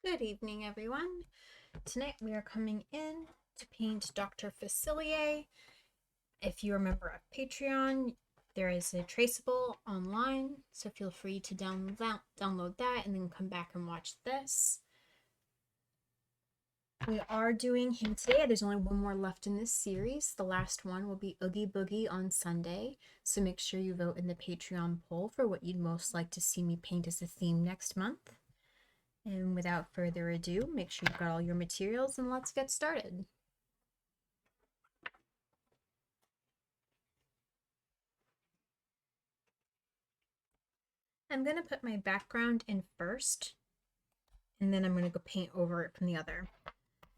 Good evening, everyone. Tonight we are coming in to paint Dr. Facilier. If you're a member of Patreon, there is a traceable online, so feel free to download that and then come back and watch this. We are doing him today. There's only one more left in this series. The last one will be Oogie Boogie on Sunday, so make sure you vote in the Patreon poll for what you'd most like to see me paint as a theme next month. And without further ado, make sure you've got all your materials and let's get started. I'm going to put my background in first, and then I'm going to go paint over it from the other.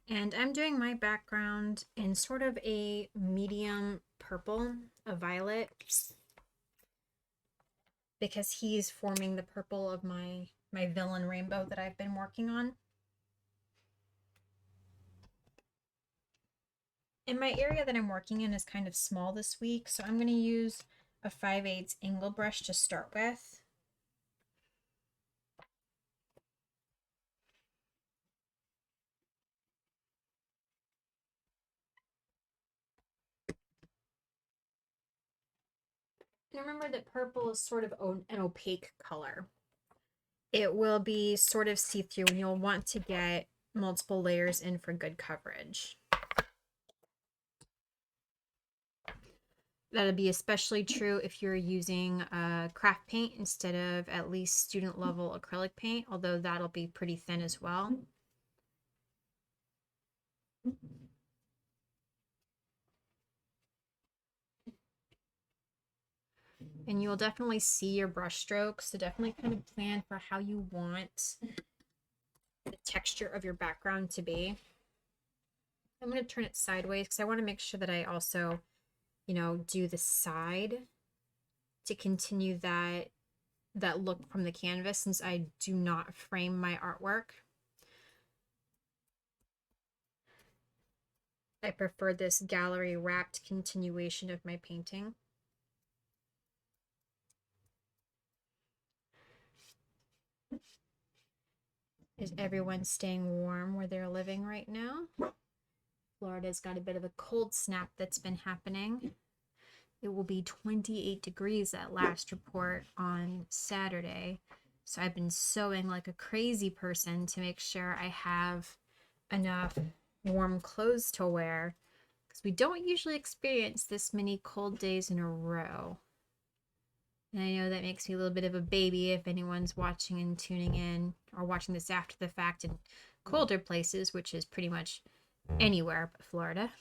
And I'm doing my background in sort of a medium purple, a violet, because he's forming the purple of my villain rainbow that I've been working on. And my area that I'm working in is kind of small this week, so I'm going to use a 5/8 angle brush to start with. And remember that purple is sort of an opaque color. It will be sort of see-through, and you'll want to get multiple layers in for good coverage. That'll be especially true if you're using craft paint instead of at least student level acrylic paint, although that'll be pretty thin as well. And you'll definitely see your brush strokes, so definitely kind of plan for how you want the texture of your background to be. I'm going to turn it sideways because I want to make sure that I also, do the side to continue that look from the canvas, since I do not frame my artwork. I prefer this gallery wrapped continuation of my painting. Is everyone staying warm where they're living right now? Florida's got a bit of a cold snap that's been happening. It will be 28 degrees at last report on Saturday. So I've been sewing like a crazy person to make sure I have enough warm clothes to wear, because we don't usually experience this many cold days in a row. And I know that makes me a little bit of a baby if anyone's watching and tuning in or watching this after the fact in colder places, which is pretty much anywhere but Florida.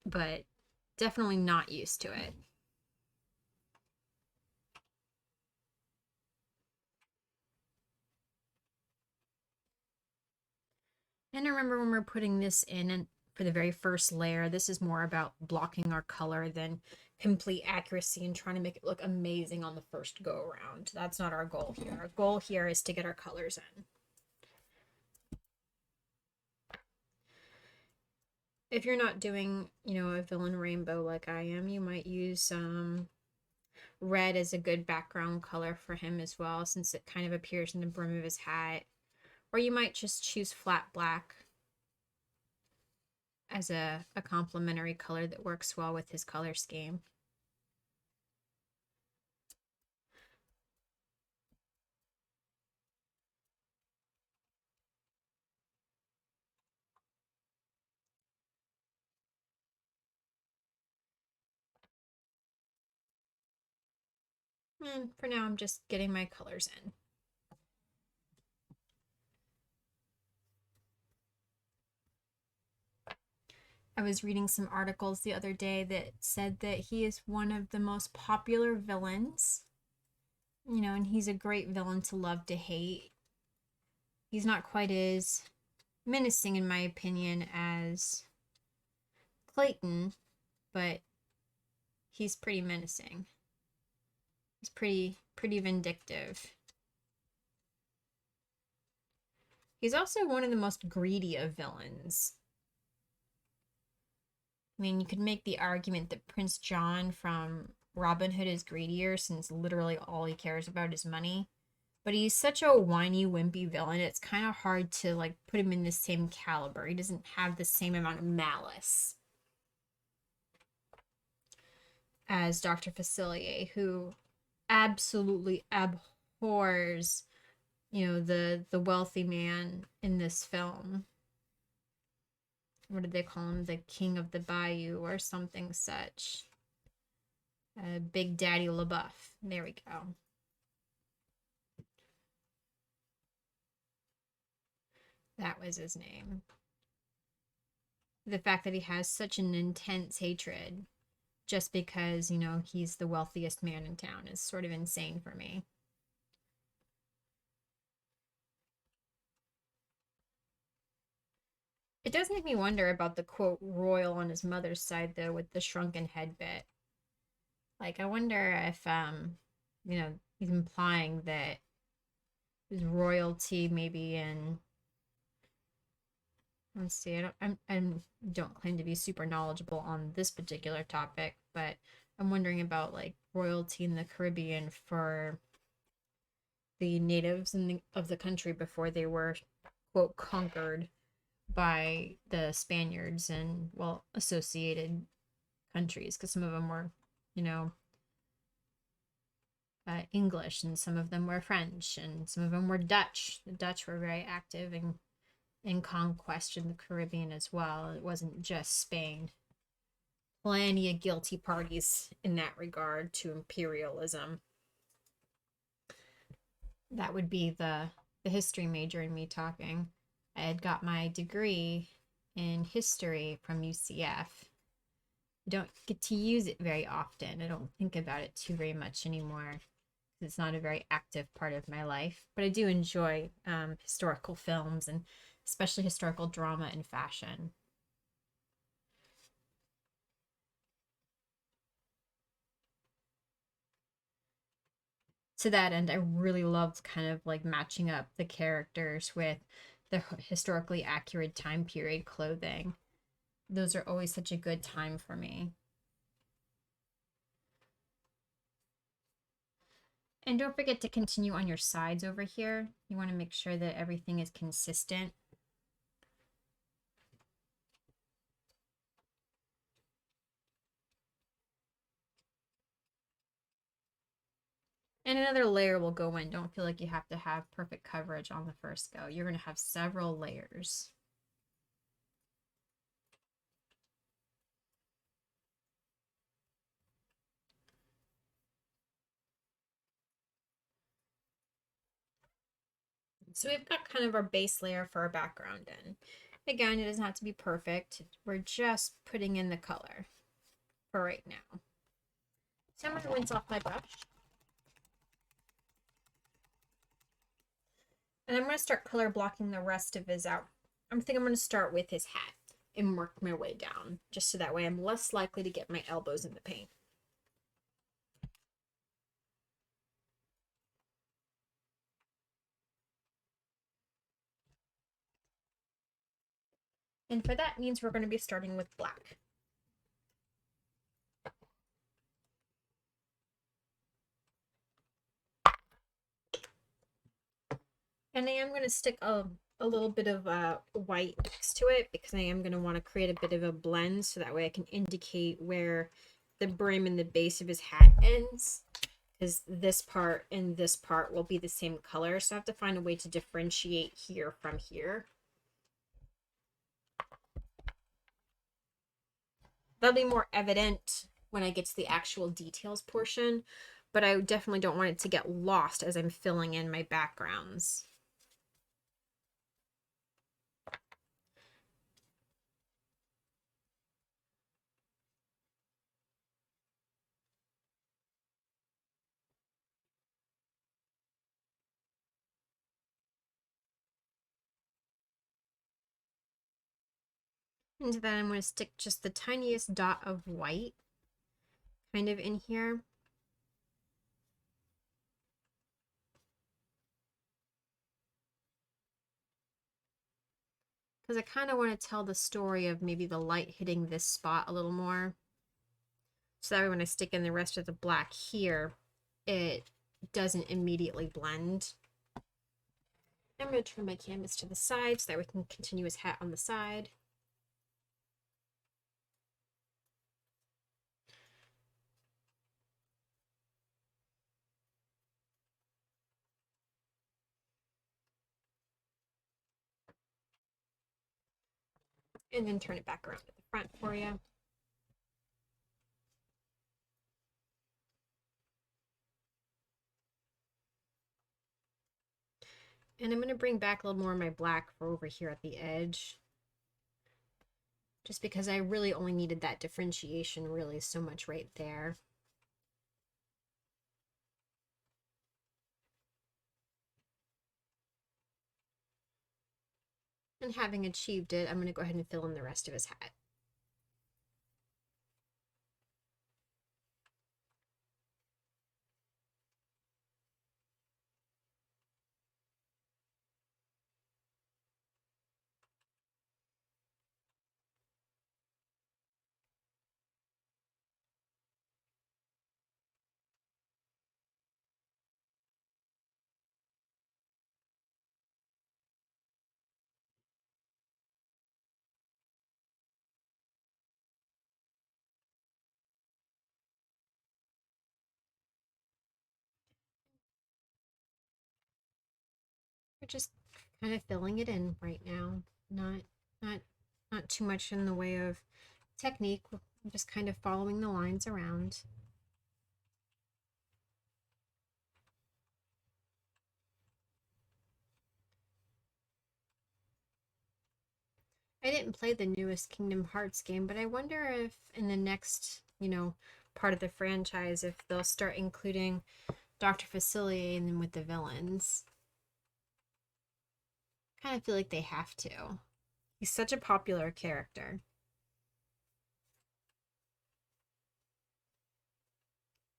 But definitely not used to it. And remember, when we're putting this in for the very first layer, this is more about blocking our color than complete accuracy and trying to make it look amazing on the first go around. That's not our goal here. Our goal here is to get our colors in. If you're not doing, a villain rainbow like I am, you might use red as a good background color for him as well, since it kind of appears in the brim of his hat. Or you might just choose flat black as a complementary color that works well with his color scheme. And for now, I'm just getting my colors in. I was reading some articles the other day that said that he is one of the most popular villains, and he's a great villain to love to hate. He's not quite as menacing, in my opinion, as Clayton, but he's pretty menacing. He's pretty vindictive. He's also one of the most greedy of villains. I mean, you could make the argument that Prince John from Robin Hood is greedier, since literally all he cares about is money. But he's such a whiny, wimpy villain. It's kind of hard to like put him in the same caliber. He doesn't have the same amount of malice as Dr. Facilier, who absolutely abhors, the wealthy man in this film. What did they call him? The King of the Bayou or something such. Big Daddy LaBeouf. There we go. That was his name. The fact that he has such an intense hatred just because, he's the wealthiest man in town is sort of insane for me. It does make me wonder about the quote royal on his mother's side though, with the shrunken head bit. Like I wonder if he's implying that his royalty maybe in, let's see, I don't claim to be super knowledgeable on this particular topic, but I'm wondering about like royalty in the Caribbean for the natives of the country before they were quote conquered by the Spaniards and associated countries, because some of them were English and some of them were French and some of them were Dutch. The Dutch were very active in conquest in the Caribbean as well. It wasn't just Spain. Plenty of guilty parties in that regard to imperialism. That would be the history major in me talking. I had got my degree in history from UCF. I don't get to use it very often. I don't think about it too very much anymore. It's not a very active part of my life, but I do enjoy historical films and especially historical drama and fashion. To that end, I really loved kind of like matching up the characters with the historically accurate time period clothing. Those are always such a good time for me. And don't forget to continue on your sides over here. You want to make sure that everything is consistent. And another layer will go in. Don't feel like you have to have perfect coverage on the first go. You're going to have several layers. So we've got kind of our base layer for our background in. Again, it doesn't have to be perfect. We're just putting in the color for right now. So I'm going to rinse off my brush. And I'm going to start color blocking the rest of his out. I think I'm going to start with his hat and work my way down, just so that way I'm less likely to get my elbows in the paint. And for that means we're going to be starting with black. And I am going to stick a little bit of white next to it because I am going to want to create a bit of a blend so that way I can indicate where the brim and the base of his hat ends, because this part and this part will be the same color. So I have to find a way to differentiate here from here. That'll be more evident when I get to the actual details portion, but I definitely don't want it to get lost as I'm filling in my backgrounds. Into that, I'm going to stick just the tiniest dot of white kind of in here. Because I kind of want to tell the story of maybe the light hitting this spot a little more. So that way when I stick in the rest of the black here, it doesn't immediately blend. I'm going to turn my canvas to the side so that we can continue his hat on the side. And then turn it back around to the front for you. And I'm going to bring back a little more of my black for over here at the edge. Just because I really only needed that differentiation really so much right there. And having achieved it, I'm going to go ahead and fill in the rest of his hat. We're just kind of filling it in right now. Not not not too much in the way of technique. I'm just kind of following the lines around. I didn't play the newest Kingdom Hearts game, but I wonder if in the next, part of the franchise, if they'll start including Dr. Facilier in with the villains. Kind of feel like they have to. He's such a popular character.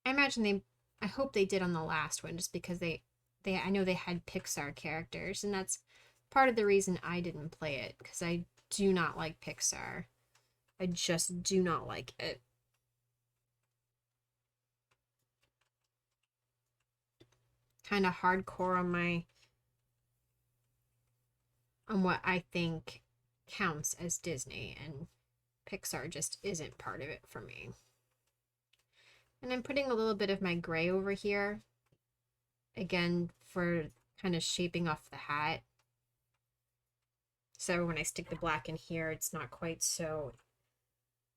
I hope they did on the last one, just because I know they had Pixar characters, and that's part of the reason I didn't play it, because I do not like Pixar. I just do not like it. Kind of hardcore on what I think counts as Disney, and Pixar just isn't part of it for me. And I'm putting a little bit of my gray over here, again, for kind of shaping off the hat. So when I stick the black in here, it's not quite so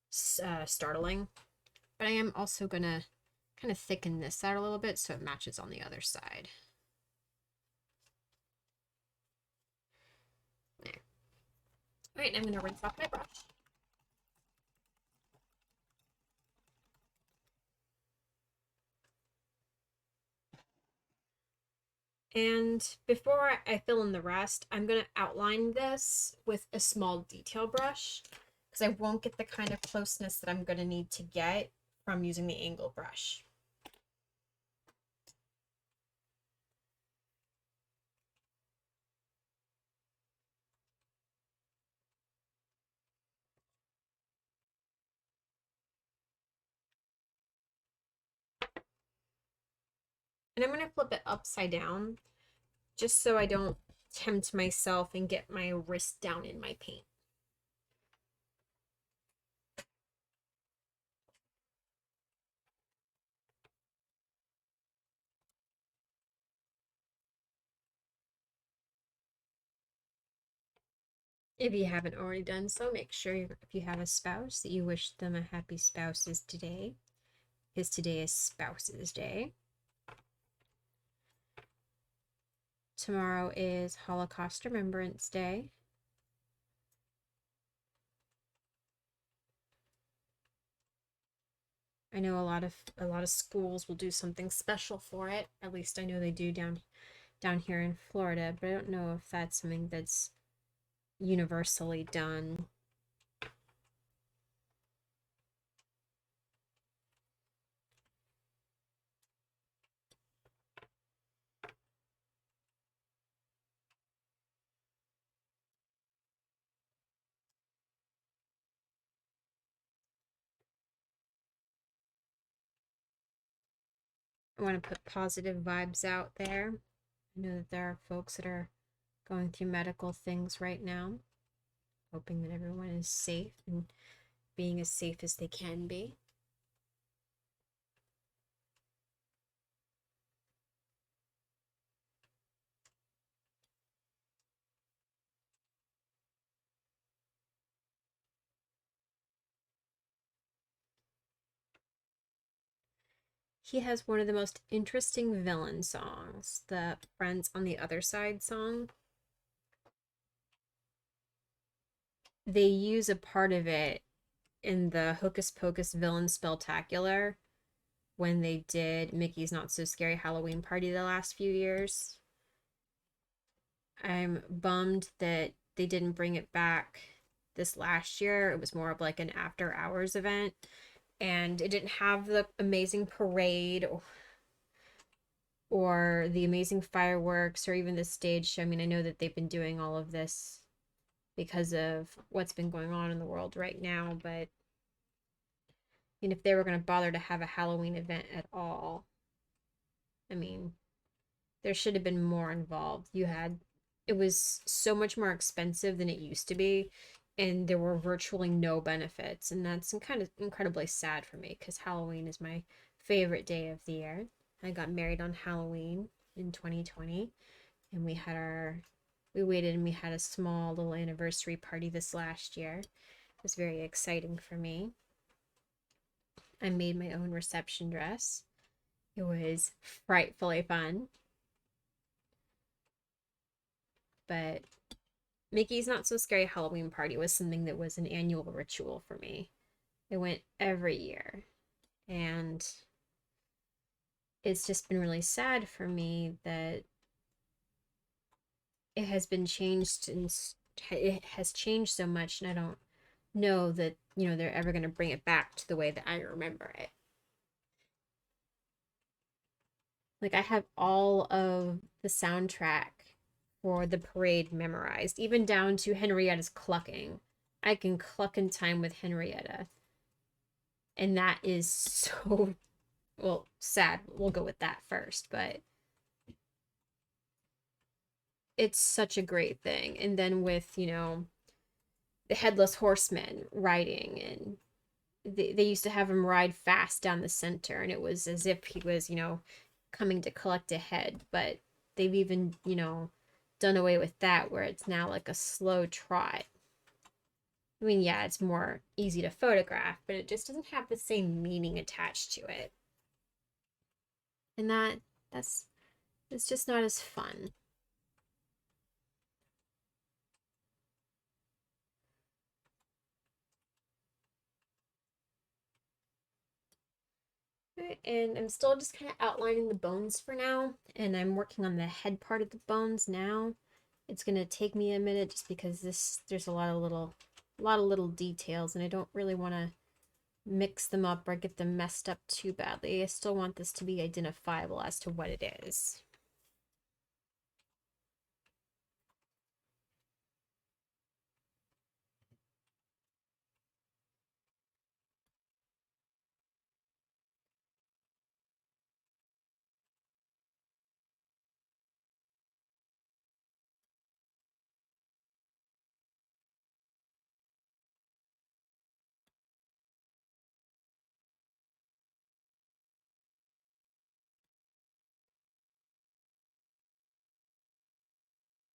startling. But I am also going to kind of thicken this out a little bit so it matches on the other side. There. All right, I'm going to rinse off my brush. And before I fill in the rest, I'm going to outline this with a small detail brush, because I won't get the kind of closeness that I'm going to need to get from using the angle brush. And I'm going to flip it upside down, just so I don't tempt myself and get my wrist down in my paint. If you haven't already done so, make sure if you have a spouse that you wish them a happy Spouses Day, because today is Spouses Day. Tomorrow is Holocaust Remembrance Day. I know a lot of schools will do something special for it. At least I know they do down here in Florida, but I don't know if that's something that's universally done. I want to put positive vibes out there. I know that there are folks that are going through medical things right now, hoping that everyone is safe and being as safe as they can be. He has one of the most interesting villain songs, the Friends on the Other Side song. They use a part of it in the Hocus Pocus Villain Spelltacular when they did Mickey's Not So Scary Halloween Party the last few years. I'm bummed that they didn't bring it back this last year. It was more of like an after hours event, and it didn't have the amazing parade or the amazing fireworks or even the stage show. I mean, I know that they've been doing all of this because of what's been going on in the world right now, but if they were going to bother to have a Halloween event at all, I mean, there should have been more involved. It was so much more expensive than it used to be, and there were virtually no benefits, and that's kind of incredibly sad for me because Halloween is my favorite day of the year. I got married on Halloween in 2020, and we waited and we had a small little anniversary party this last year. It was very exciting for me. I made my own reception dress. It was frightfully fun. But Mickey's Not So Scary Halloween Party was something that was an annual ritual for me. I went every year. And it's just been really sad for me that it has been changed and it has changed so much, and I don't know that, they're ever going to bring it back to the way that I remember it. Like, I have all of the soundtrack for the parade memorized, even down to Henrietta's clucking. I can cluck in time with Henrietta. And that is so, well, sad. We'll go with that first, but it's such a great thing. And then with, the Headless Horseman riding, and they used to have him ride fast down the center, and it was as if he was, coming to collect a head, but they've even, done away with that where it's now like a slow trot. I mean, yeah, it's more easy to photograph, but it just doesn't have the same meaning attached to it. And that's it's just not as fun. And I'm still just kind of outlining the bones for now, and I'm working on the head part of the bones now. It's gonna take me a minute just because there's a lot of little details, and I don't really want to mix them up or get them messed up too badly. I still want this to be identifiable as to what it is.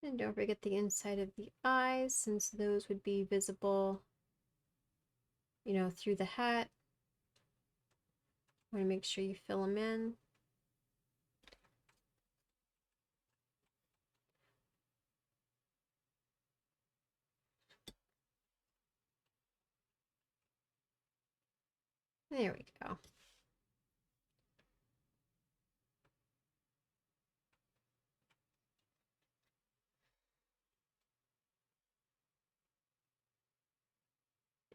And don't forget the inside of the eyes, since those would be visible, through the hat. Want to make sure you fill them in. There we go.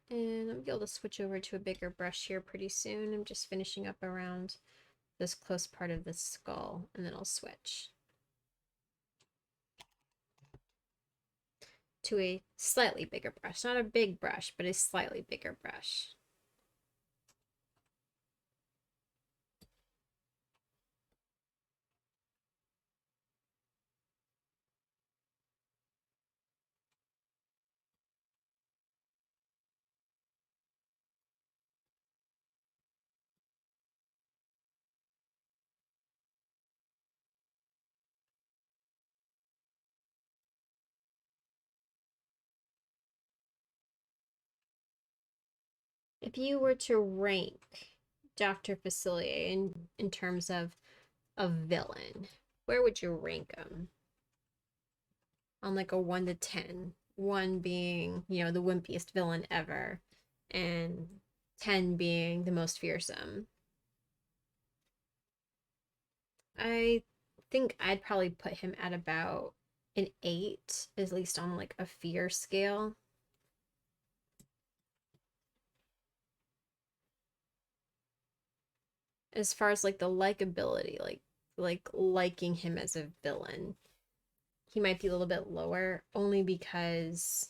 And I'll be able to switch over to a bigger brush here pretty soon. I'm just finishing up around this close part of the skull, and then I'll switch to a slightly bigger brush. Not a big brush, but a slightly bigger brush. If you were to rank Dr. Facilier in terms of a villain, where would you rank him? On like a 1 to 10. 1 being, you know, the wimpiest villain ever, and 10 being the most fearsome. I think I'd probably put him at about an 8, at least on like a fear scale. As far as like the likability, like liking him as a villain, he might be a little bit lower, only because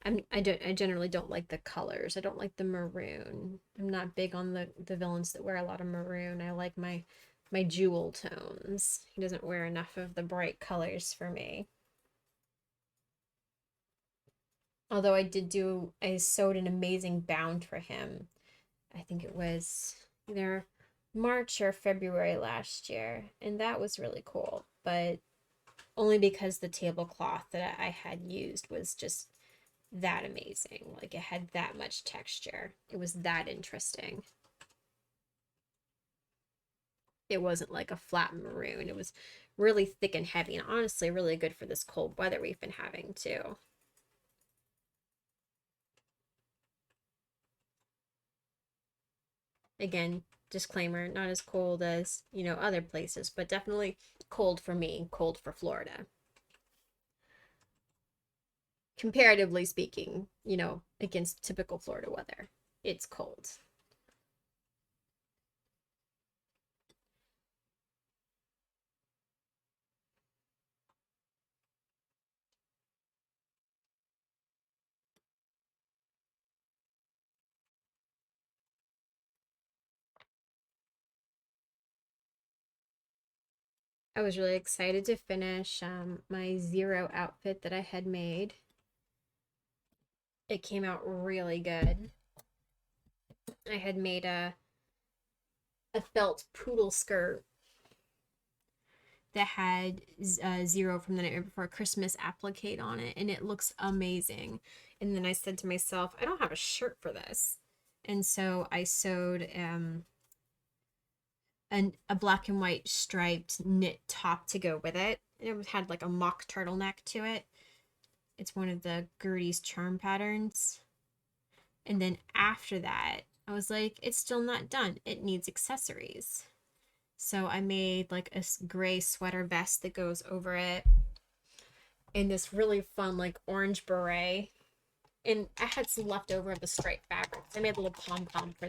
I generally don't like the colors. I don't like the maroon. I'm not big on the villains that wear a lot of maroon. I like my jewel tones. He doesn't wear enough of the bright colors for me. Although I sewed an amazing bound for him. I think it was either March or February last year, and that was really cool. But only because the tablecloth that I had used was just that amazing. Like it had that much texture. It was that interesting. It wasn't like a flat maroon. It was really thick and heavy, and honestly really good for this cold weather we've been having too. Again, disclaimer, not as cold as, you know, other places, but definitely cold for me, cold for Florida. Comparatively speaking, you know, against typical Florida weather, it's cold. I was really excited to finish my zero outfit that I had made. It came out really good. I had made a felt poodle skirt that had Zero from the Night Before Christmas applique on it, and it looks amazing. And then I said to myself, I don't have a shirt for this. And so I sewed a black and white striped knit top to go with it. It had like a mock turtleneck to it. It's one of the Gertie's charm patterns. And then after that, I was like, it's still not done. It needs accessories. So I made like a gray sweater vest that goes over it, and this really fun like orange beret. And I had some leftover of the striped fabrics. I made a little pom pom for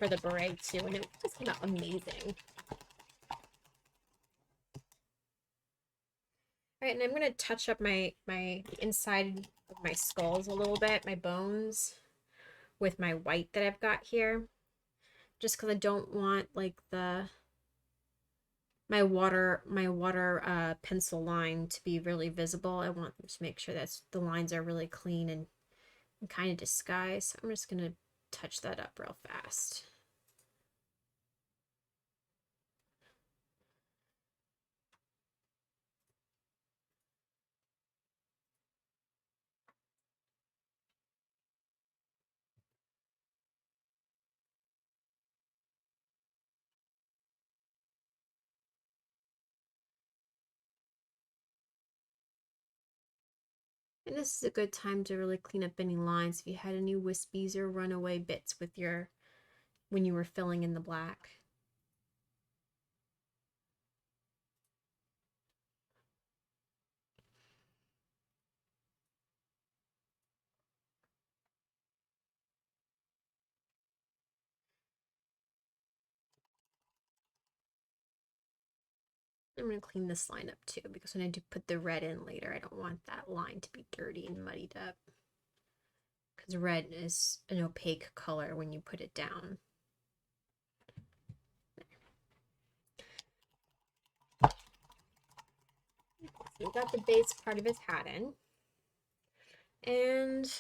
the beret too, and it just came out amazing. All right, and I'm gonna touch up my inside of my skulls a little bit, my bones, with my white that I've got here, just because I don't want like my water pencil line to be really visible. I want to make sure that the lines are really clean and kind of disguised. So I'm just gonna touch that up real fast. And this is a good time to really clean up any lines if you had any wispies or runaway bits with when you were filling in the black. I'm going to clean this line up too, because when I do put the red in later, I don't want that line to be dirty and muddied up. Because red is an opaque color when you put it down. So we got the base part of his hat in. And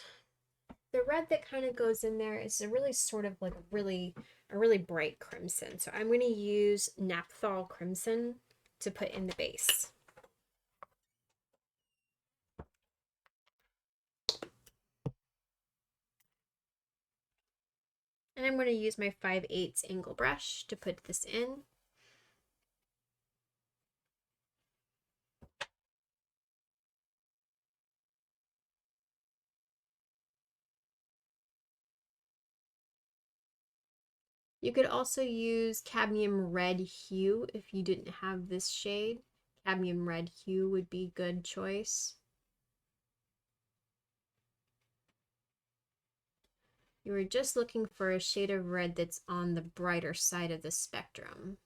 the red that kind of goes in there is a really sort of like a really bright crimson. So I'm going to use Naphthol Crimson to put in the base. And I'm going to use my 5/8 angle brush to put this in. You could also use cadmium red hue if you didn't have this shade. Cadmium red hue would be a good choice. You were just looking for a shade of red that's on the brighter side of the spectrum.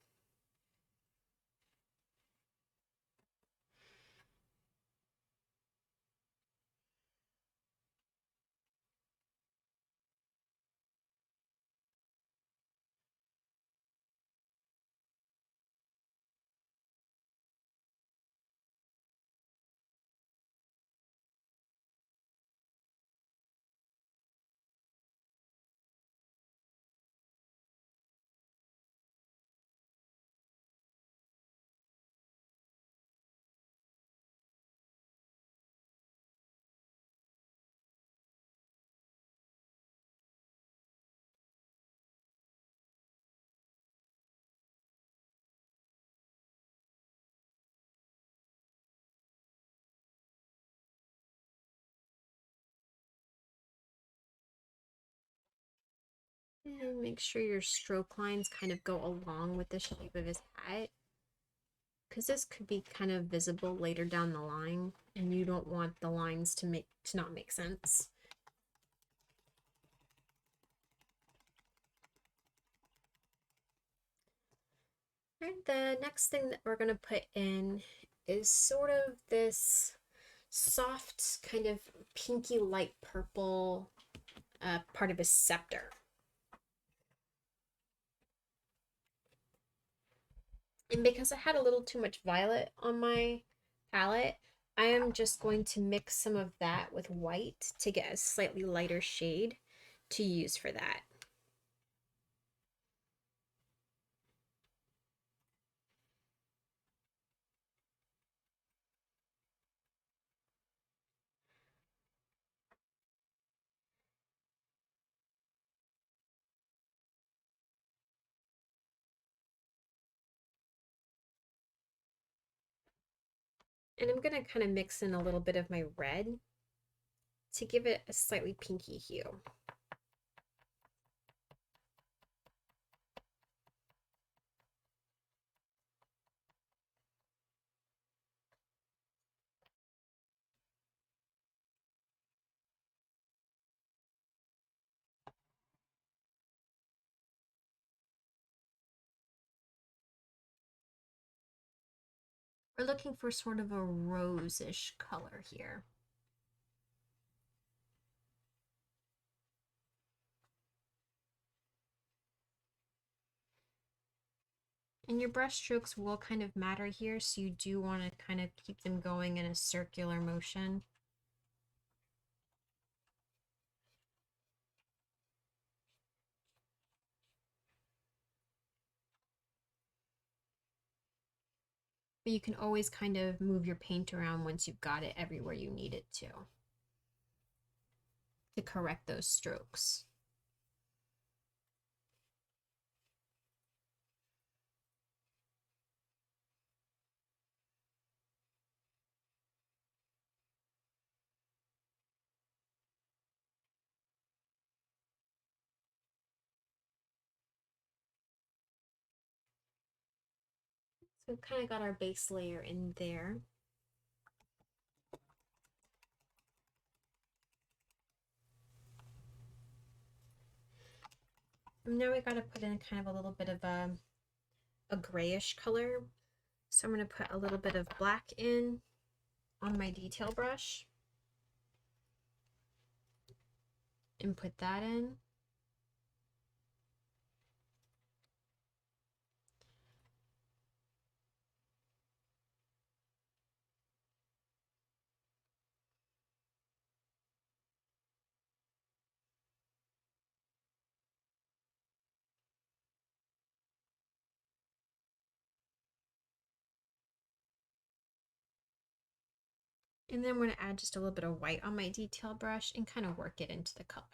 And make sure your stroke lines kind of go along with the shape of his hat, because this could be kind of visible later down the line, and you don't want the lines to not make sense. All right, the next thing that we're going to put in is sort of this soft kind of pinky light purple part of his scepter. And because I had a little too much violet on my palette, I am just going to mix some of that with white to get a slightly lighter shade to use for that. And I'm going to kind of mix in a little bit of my red to give it a slightly pinky hue. We're looking for sort of a rose-ish color here. And your brush strokes will kind of matter here, so you do want to kind of keep them going in a circular motion. But you can always kind of move your paint around once you've got it everywhere you need it to correct those strokes. So we've kind of got our base layer in there. And now we got to put in kind of a little bit of a grayish color. So I'm going to put a little bit of black in on my detail brush and put that in. And then I'm going to add just a little bit of white on my detail brush and kind of work it into the color.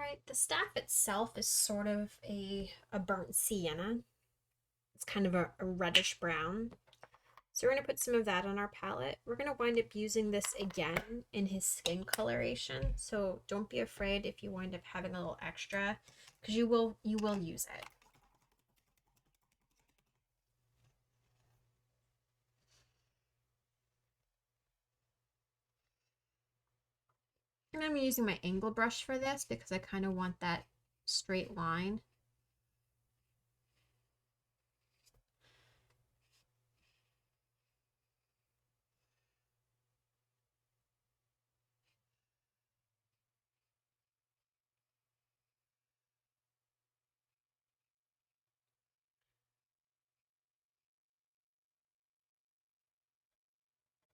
Alright, the staff itself is sort of a burnt sienna. It's kind of a reddish brown. So we're going to put some of that on our palette. We're going to wind up using this again in his skin coloration. So don't be afraid if you wind up having a little extra, because you will use it. And I'm using my angle brush for this because I kind of want that straight line.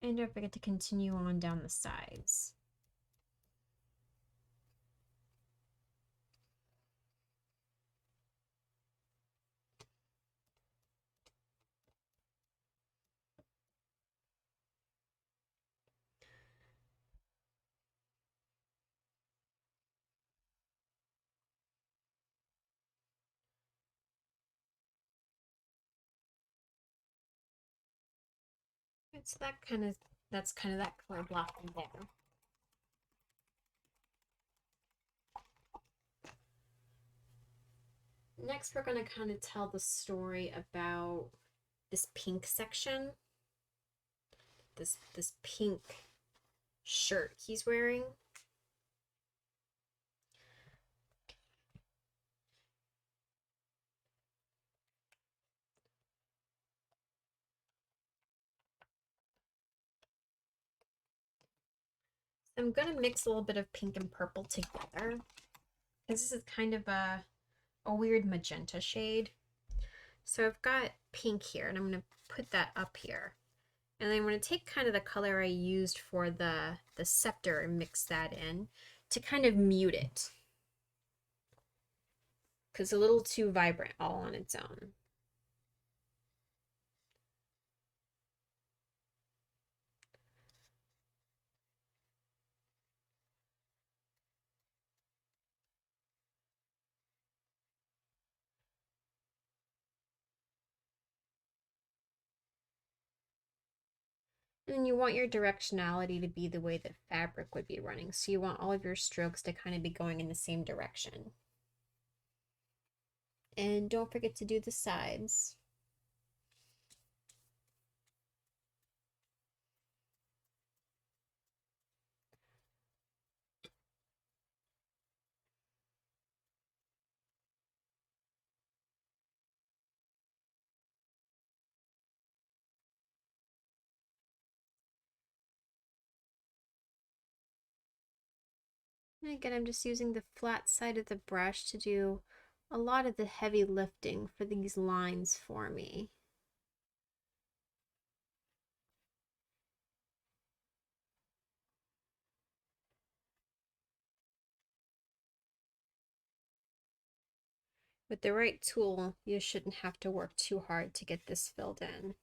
And don't forget to continue on down the sides. So that's kind of that color block in there. Next, we're going to kind of tell the story about this pink section. This pink shirt he's wearing. I'm going to mix a little bit of pink and purple together. This is kind of a weird magenta shade. So I've got pink here, and I'm going to put that up here. And then I'm going to take kind of the color I used for the scepter and mix that in to kind of mute it. Because it's a little too vibrant all on its own. And you want your directionality to be the way that fabric would be running. So you want all of your strokes to kind of be going in the same direction. And don't forget to do the sides. And again, I'm just using the flat side of the brush to do a lot of the heavy lifting for these lines for me. With the right tool, you shouldn't have to work too hard to get this filled in.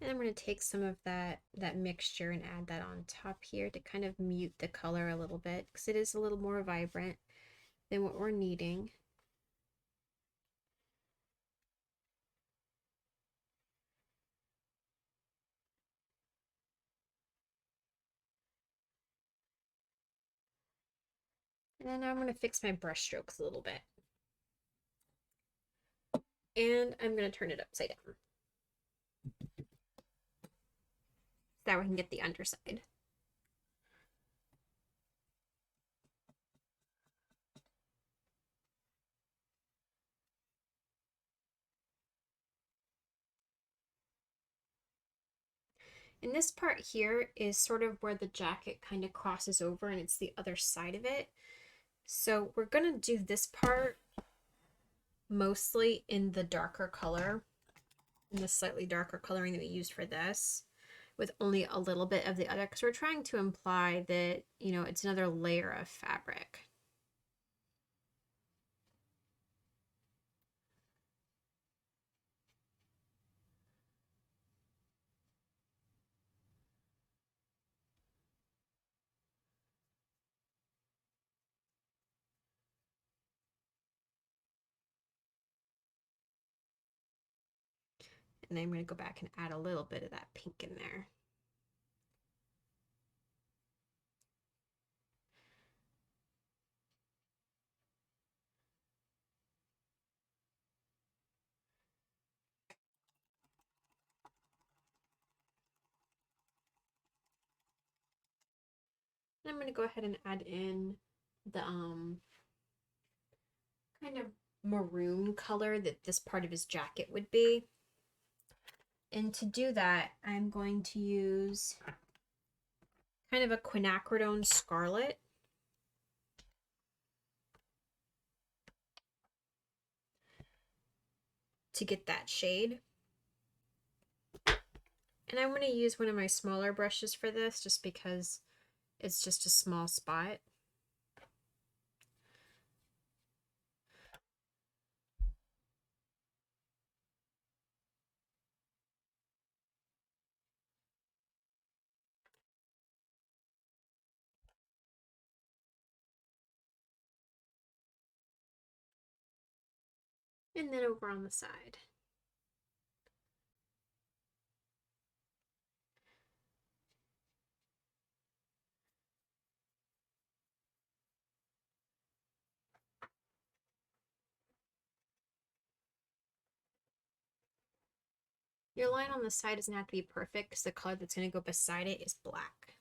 And I'm going to take some of that mixture and add that on top here to kind of mute the color a little bit, because it is a little more vibrant than what we're needing. And then I'm going to fix my brush strokes a little bit. And I'm going to turn it upside down. That way we can get the underside. And this part here is sort of where the jacket kind of crosses over, and it's the other side of it. So we're going to do this part mostly in the darker color, in the slightly darker coloring that we used for this, with only a little bit of the other, because we're trying to imply that, you know, it's another layer of fabric. And then I'm going to go back and add a little bit of that pink in there. And I'm going to go ahead and add in the kind of maroon color that this part of his jacket would be. And to do that, I'm going to use kind of a quinacridone scarlet. To get that shade. And I'm going to use one of my smaller brushes for this just because it's just a small spot. And then over on the side. Your line on the side doesn't have to be perfect because the color that's going to go beside it is black.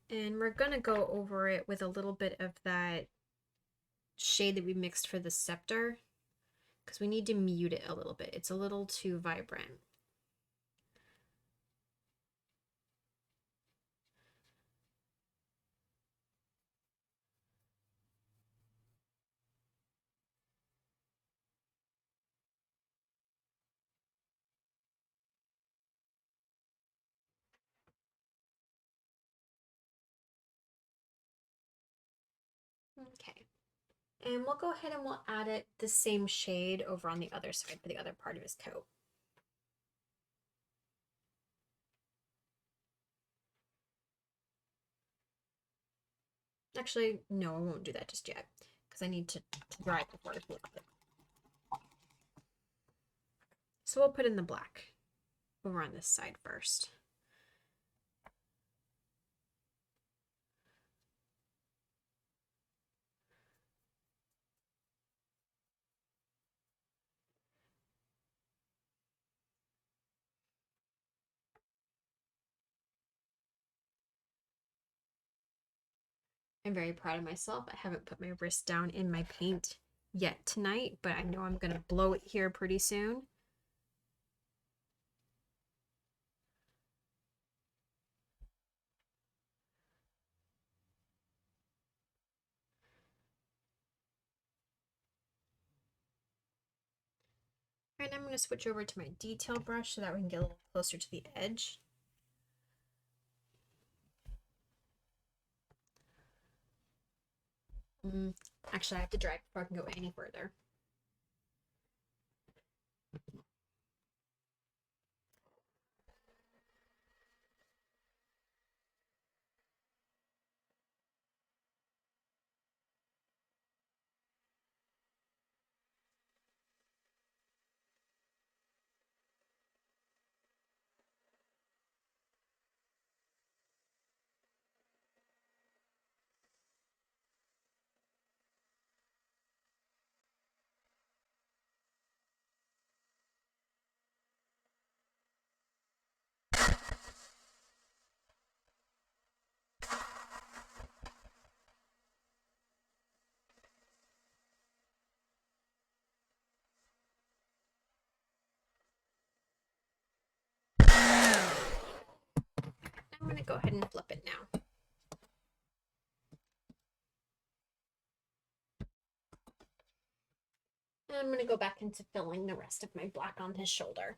And we're going to go over it with a little bit of that shade that we mixed for the scepter because we need to mute it a little bit. It's a little too vibrant. Okay. And we'll go ahead and we'll add it the same shade over on the other side for the other part of his coat. Actually, no, I won't do that just yet because I need to dry it before I flip it. So we'll put in the black over on this side first. I'm very proud of myself. I haven't put my wrist down in my paint yet tonight, but I know I'm going to blow it here pretty soon. All right, I'm going to switch over to my detail brush so that we can get a little closer to the edge. Actually, I have to dry before I can go any further. I'm going to go ahead and flip it now. And I'm going to go back into filling the rest of my black on his shoulder.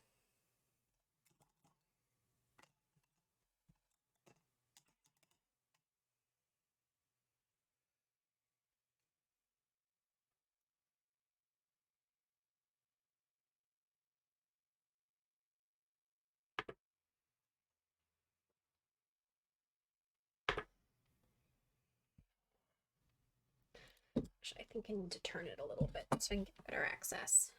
Actually, I think I need to turn it a little bit so I can get better access.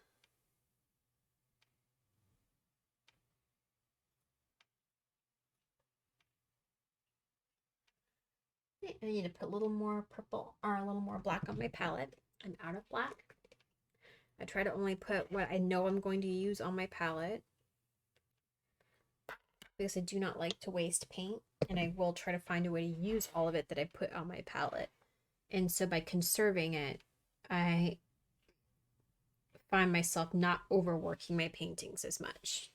I need to put a little more purple or a little more black on my palette. I'm out of black. I try to only put what I know I'm going to use on my palette because I do not like to waste paint, and I will try to find a way to use all of it that I put on my palette. And so by conserving it, I find myself not overworking my paintings as much.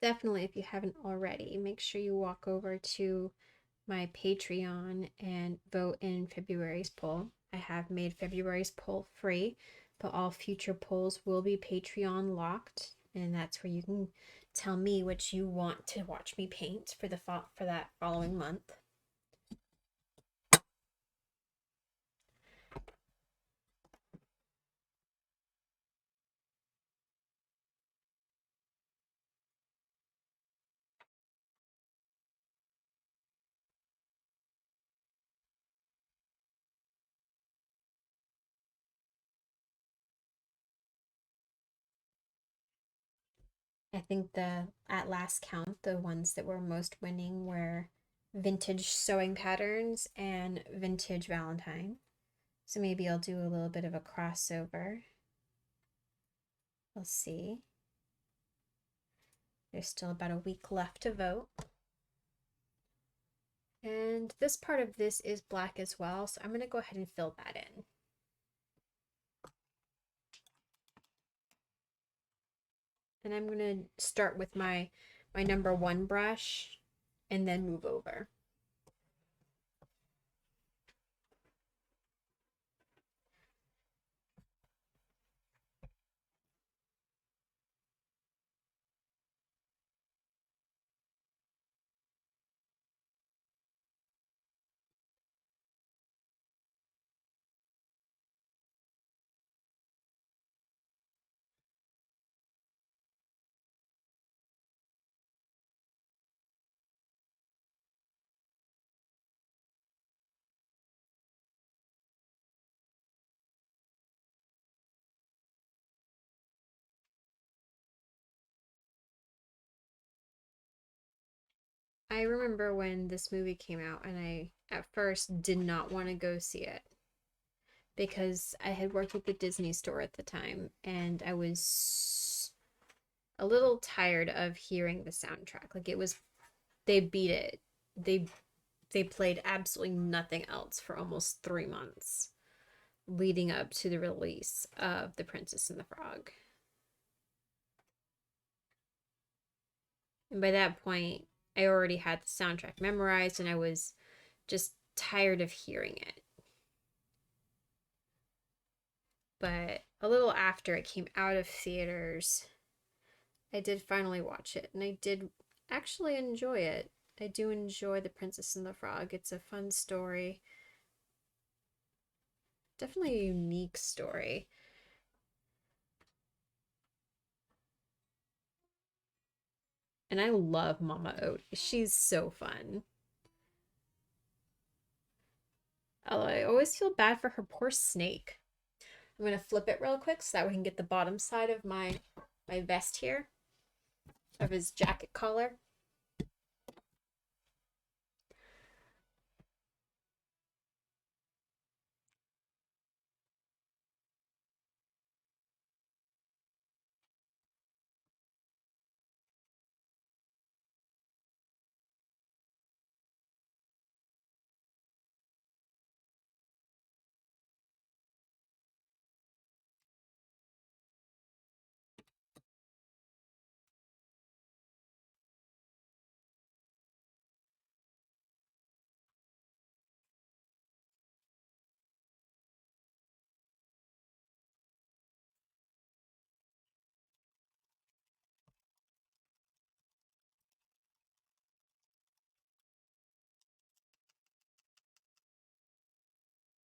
Definitely, if you haven't already, make sure you walk over to my Patreon and vote in February's poll. I have made February's poll free, but all future polls will be Patreon locked, and that's where you can tell me what you want to watch me paint for that following month. I think at last count, the ones that were most winning were vintage sewing patterns and vintage Valentine. So maybe I'll do a little bit of a crossover. We'll see. There's still about a week left to vote. And this part of this is black as well, so I'm going to go ahead and fill that in. And I'm going to start with my number 1 brush and then move over. I remember when this movie came out, and I at first did not want to go see it because I had worked at the Disney store at the time, and I was a little tired of hearing the soundtrack. Like, it was, they beat it. They played absolutely nothing else for almost 3 months leading up to the release of The Princess and the Frog. And by that point, I already had the soundtrack memorized, and I was just tired of hearing it. But a little after it came out of theaters, I did finally watch it, and I did actually enjoy it. I do enjoy The Princess and the Frog. It's a fun story. Definitely a unique story. And I love Mama Oat. She's so fun. Although I always feel bad for her poor snake. I'm going to flip it real quick so that we can get the bottom side of my vest here, of his jacket collar.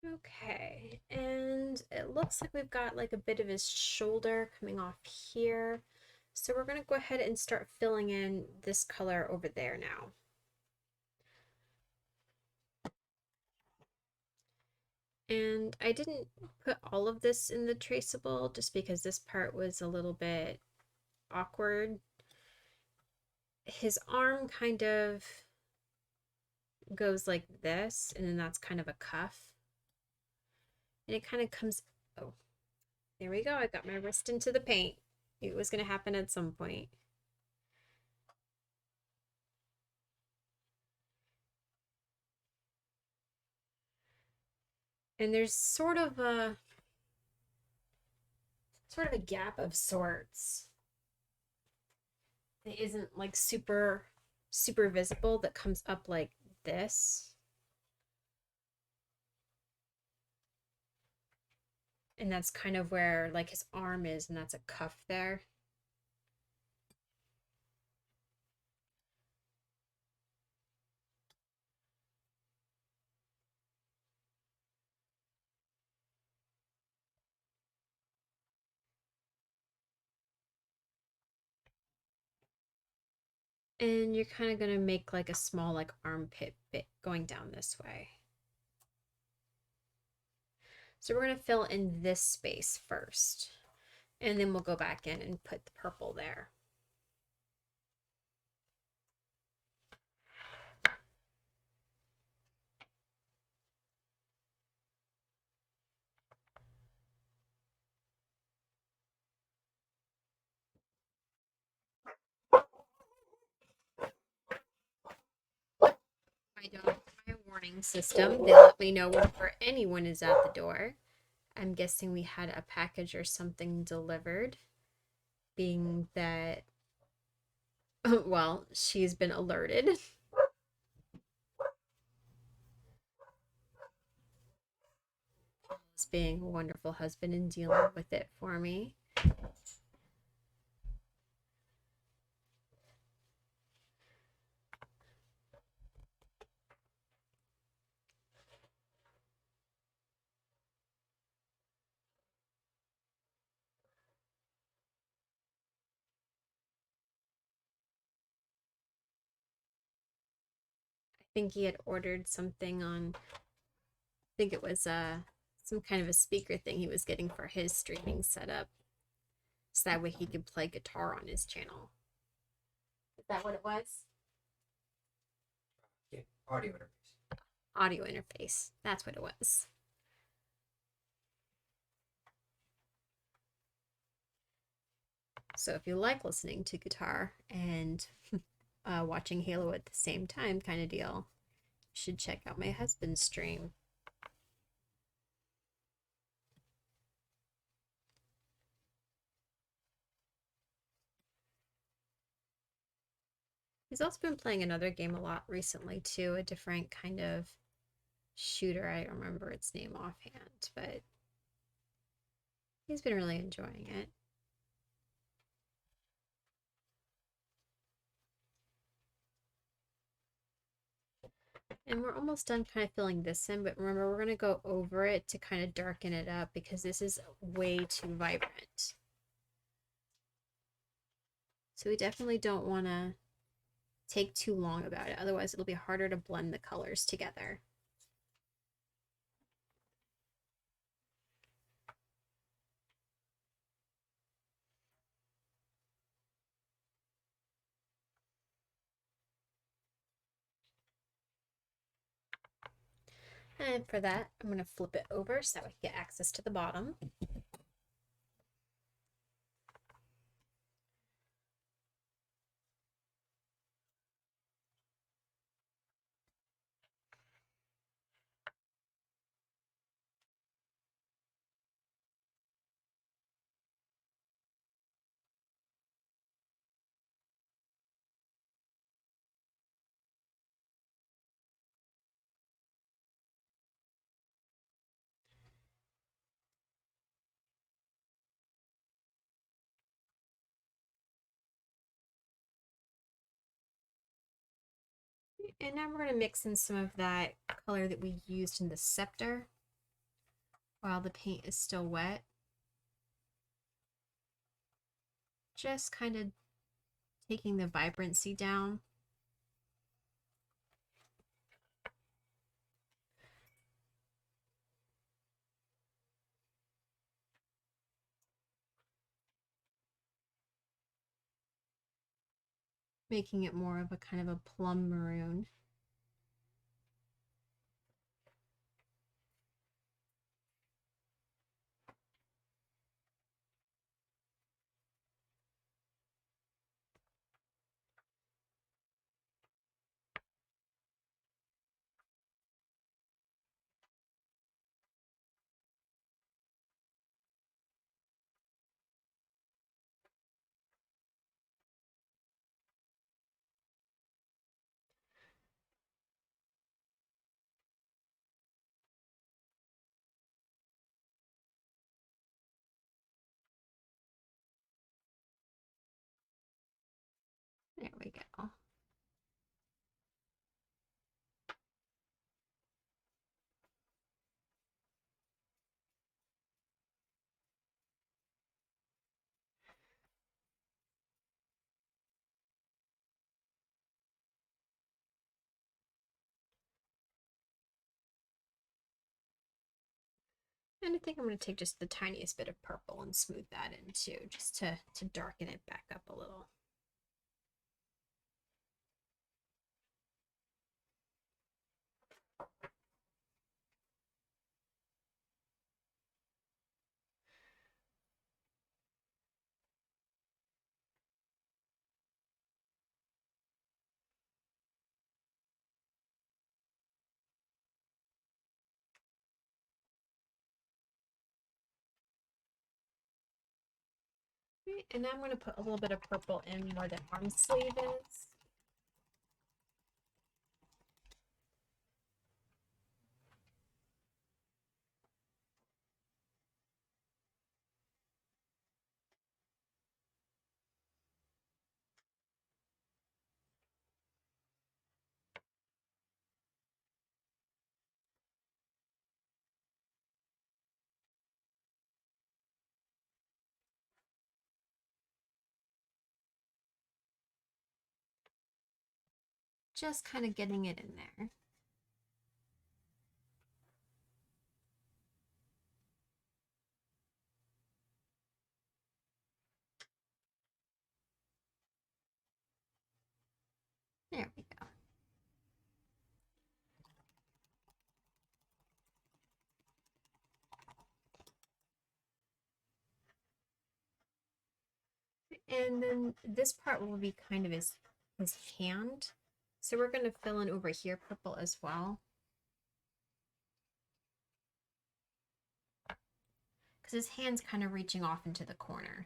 Okay, and it looks like we've got like a bit of his shoulder coming off here. So we're gonna go ahead and start filling in this color over there now. And I didn't put all of this in the traceable just because this part was a little bit awkward. His arm kind of goes like this, and then that's kind of a cuff. And it kind of comes, oh, there we go. I got my wrist into the paint. It was going to happen at some point. And there's sort of a gap of sorts. It isn't like super visible that comes up like this. And that's kind of where like his arm is, and that's a cuff there. And you're kind of going to make like a small like armpit bit going down this way. So we're going to fill in this space first, and then we'll go back in and put the purple there. My dog has my warning system. They let me know whenever anyone is at the door. I'm guessing we had a package or something delivered, being that, well, she's been alerted. As being a wonderful husband and dealing with it for me. I think he had ordered something on, I think it was some kind of a speaker thing he was getting for his streaming setup, so that way he could play guitar on his channel. Is that what it was? Yeah, audio interface. Audio interface. That's what it was. So if you like listening to guitar and watching Halo at the same time kind of deal, you should check out my husband's stream. He's also been playing another game a lot recently too, a different kind of shooter. I don't remember its name offhand, but he's been really enjoying it. And we're almost done kind of filling this in, but remember, we're going to go over it to kind of darken it up because this is way too vibrant. So we definitely don't want to take too long about it. Otherwise, it'll be harder to blend the colors together. And for that, I'm going to flip it over so that we can get access to the bottom. And now we're going to mix in some of that color that we used in the scepter. while the paint is still wet. Just kind of taking the vibrancy down. Making it more of a kind of a plum maroon. There we go. And I think I'm going to take just the tiniest bit of purple and smooth that in too, just to darken it back up a little. Okay, and now I'm going to put a little bit of purple in where the arm sleeve is. Just kind of getting it in there. There we go. And then this part will be kind of his hand. So we're going to fill in over here purple as well. Because his hand's kind of reaching off into the corner.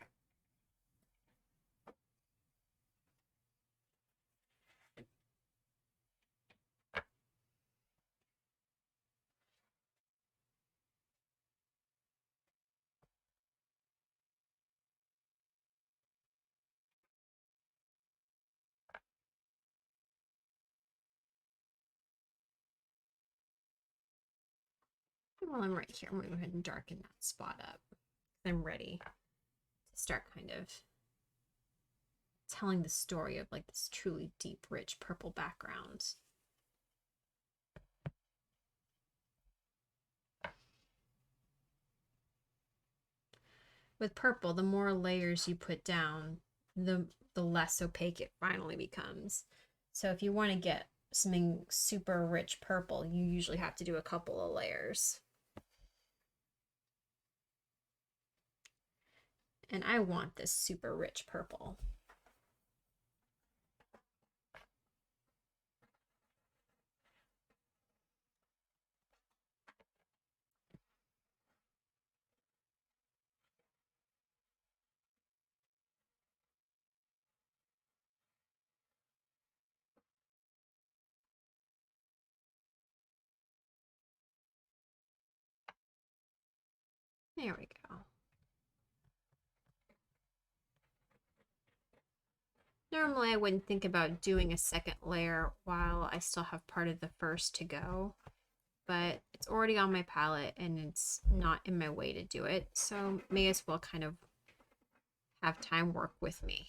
While I'm right here, I'm going to go ahead and darken that spot up. I'm ready to start kind of telling the story of like this truly deep, rich purple background. With purple, the more layers you put down, the less opaque it finally becomes. So if you want to get something super rich purple, you usually have to do a couple of layers. And I want this super rich purple. There we go. Normally I wouldn't think about doing a second layer while I still have part of the first to go. but it's already on my palette and it's not in my way to do it. So may as well kind of have time work with me.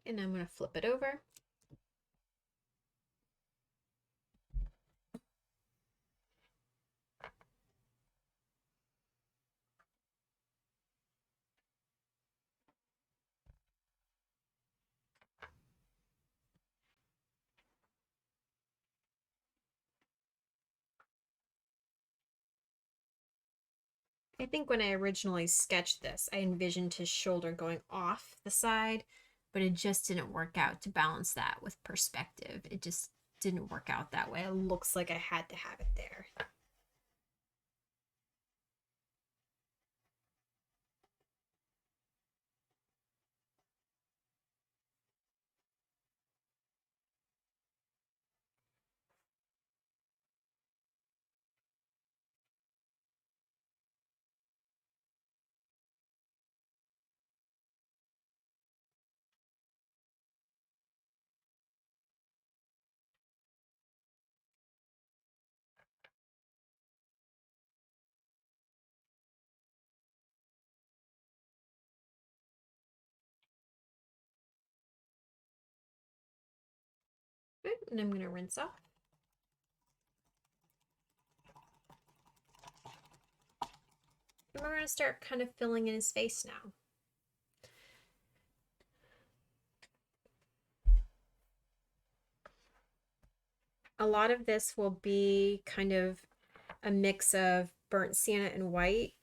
And I'm going to flip it over. I think when I originally sketched this, I envisioned his shoulder going off the side, but it just didn't work out to balance that with perspective. It just didn't work out that way. It looks like I had to have it there. Okay, and I'm going to rinse off. And we're going to start kind of filling in his face now. A lot of this will be kind of a mix of burnt sienna and white.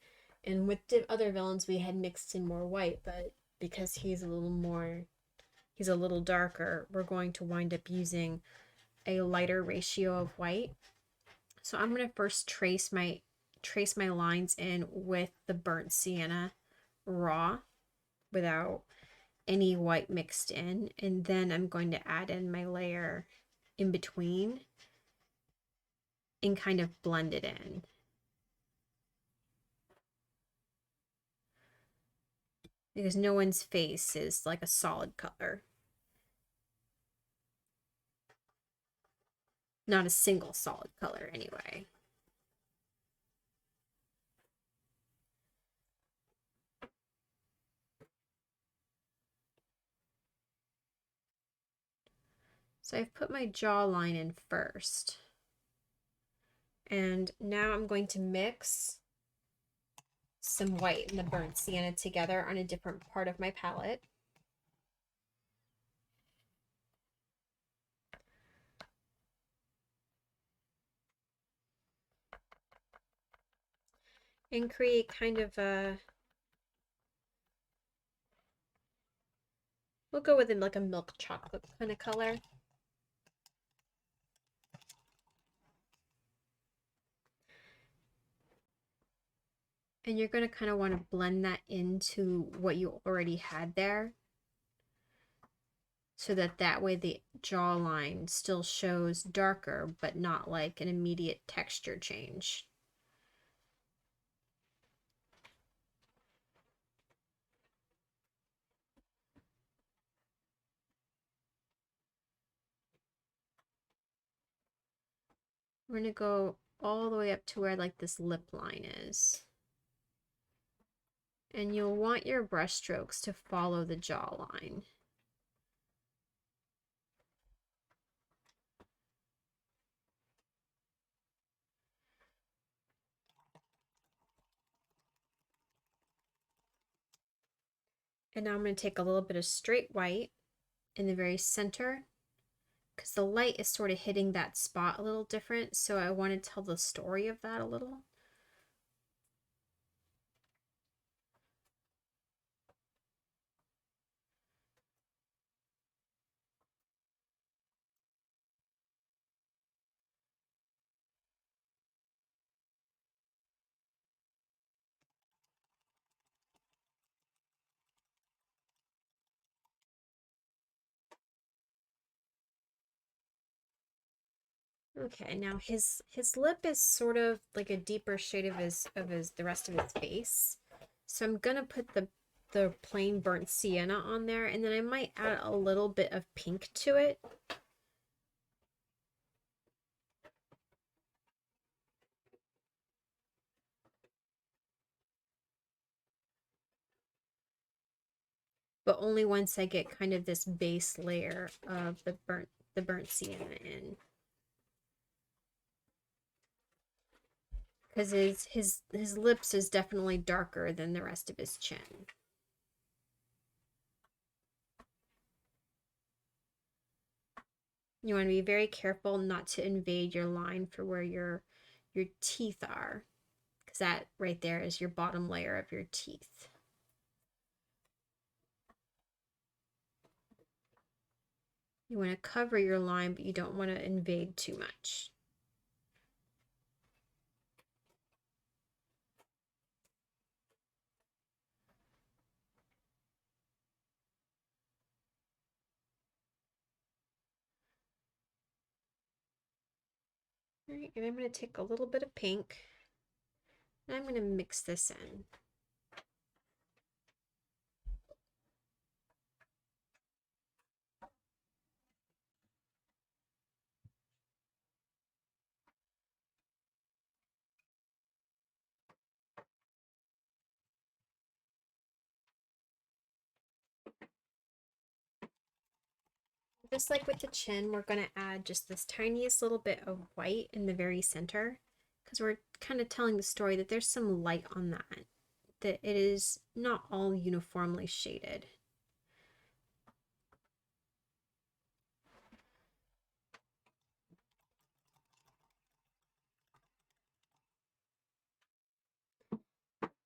And with the other villains, we had mixed in more white, but because he's a little darker, we're going to wind up using a lighter ratio of white. So I'm going to first trace my lines in with the burnt sienna raw without any white mixed in, and then I'm going to add in my layer in between and kind of blend it in. Because no one's face is like a solid color. Not a single solid color anyway. So I've put my jawline in first. And now I'm going to mix some white and the burnt sienna together on a different part of my palette. And create kind of a, we'll go with like a milk chocolate kind of color. And you're going to kind of want to blend that into what you already had there, so that way the jawline still shows darker, but not like an immediate texture change. We're going to go all the way up to where like this lip line is. And you'll want your brush strokes to follow the jawline. And now I'm going to take a little bit of straight white in the very center, because the light is sort of hitting that spot a little different, so I want to tell the story of that a little. Okay, now his lip is sort of like a deeper shade of his the rest of his face. So I'm gonna put the plain burnt sienna on there, and then I might add a little bit of pink to it. But only once I get kind of this base layer of the burnt sienna in. Because his lips is definitely darker than the rest of his chin. You want to be very careful not to invade your line for where your teeth are, because that right there is your bottom layer of your teeth. You want to cover your line, but you don't want to invade too much. All right, and I'm going to take a little bit of pink, and I'm going to mix this in. Just like with the chin, we're going to add just this tiniest little bit of white in the very center, because we're kind of telling the story that there's some light on that it is not all uniformly shaded.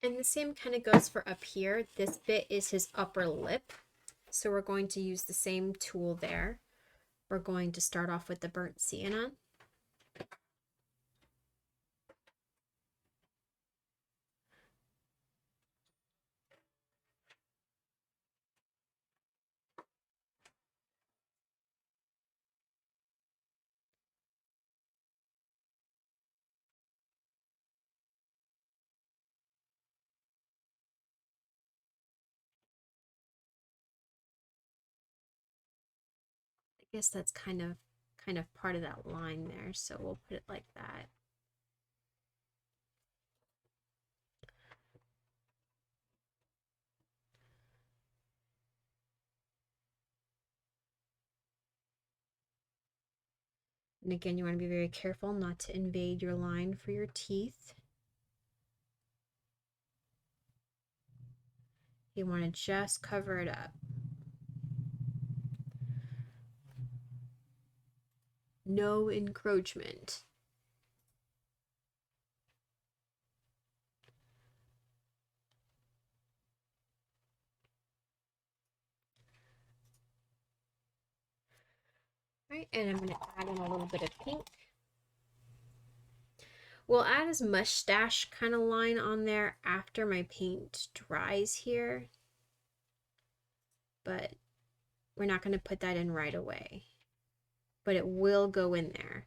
And the same kind of goes for up here. This bit is his upper lip. So we're going to use the same tool there. We're going to start off with the burnt sienna. I guess that's kind of part of that line there, so we'll put it like that. And again, you want to be very careful not to invade your line for your teeth. You want to just cover it up. No encroachment. All right, and I'm going to add in a little bit of pink. We'll add his mustache kind of line on there after my paint dries here, but we're not going to put that in right away, but it will go in there.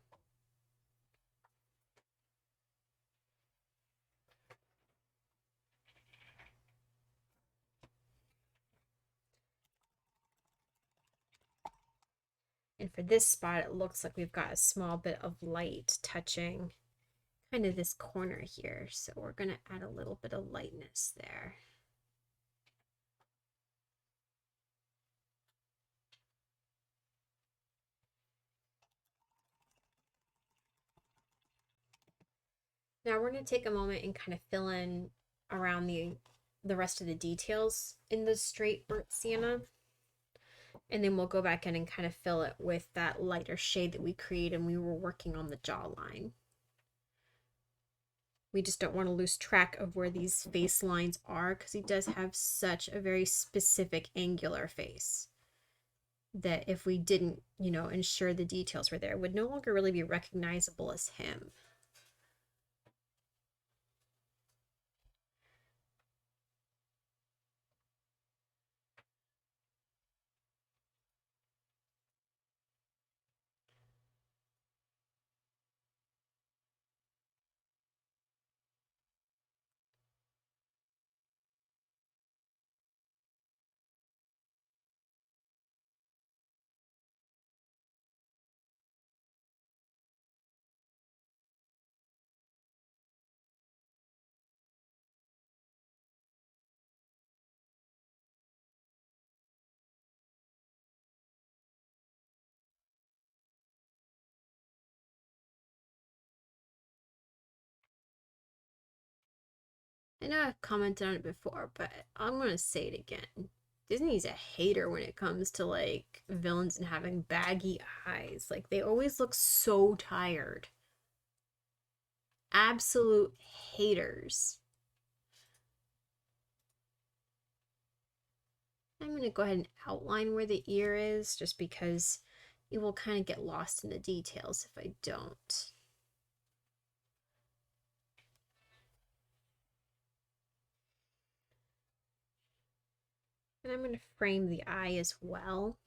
And for this spot, it looks like we've got a small bit of light touching kind of this corner here. So we're going to add a little bit of lightness there. Now we're going to take a moment and kind of fill in around the rest of the details in the straight burnt sienna. And then we'll go back in and kind of fill it with that lighter shade that we created when we were working on the jawline. We just don't want to lose track of where these face lines are, because he does have such a very specific angular face that if we didn't, ensure the details were there, it would no longer really be recognizable as him. I know I've commented on it before, but I'm gonna say it again. Disney's a hater when it comes to like villains and having baggy eyes. Like they always look so tired. Absolute haters. I'm gonna go ahead and outline where the ear is just because it will kind of get lost in the details if I don't. And I'm going to frame the eye as well.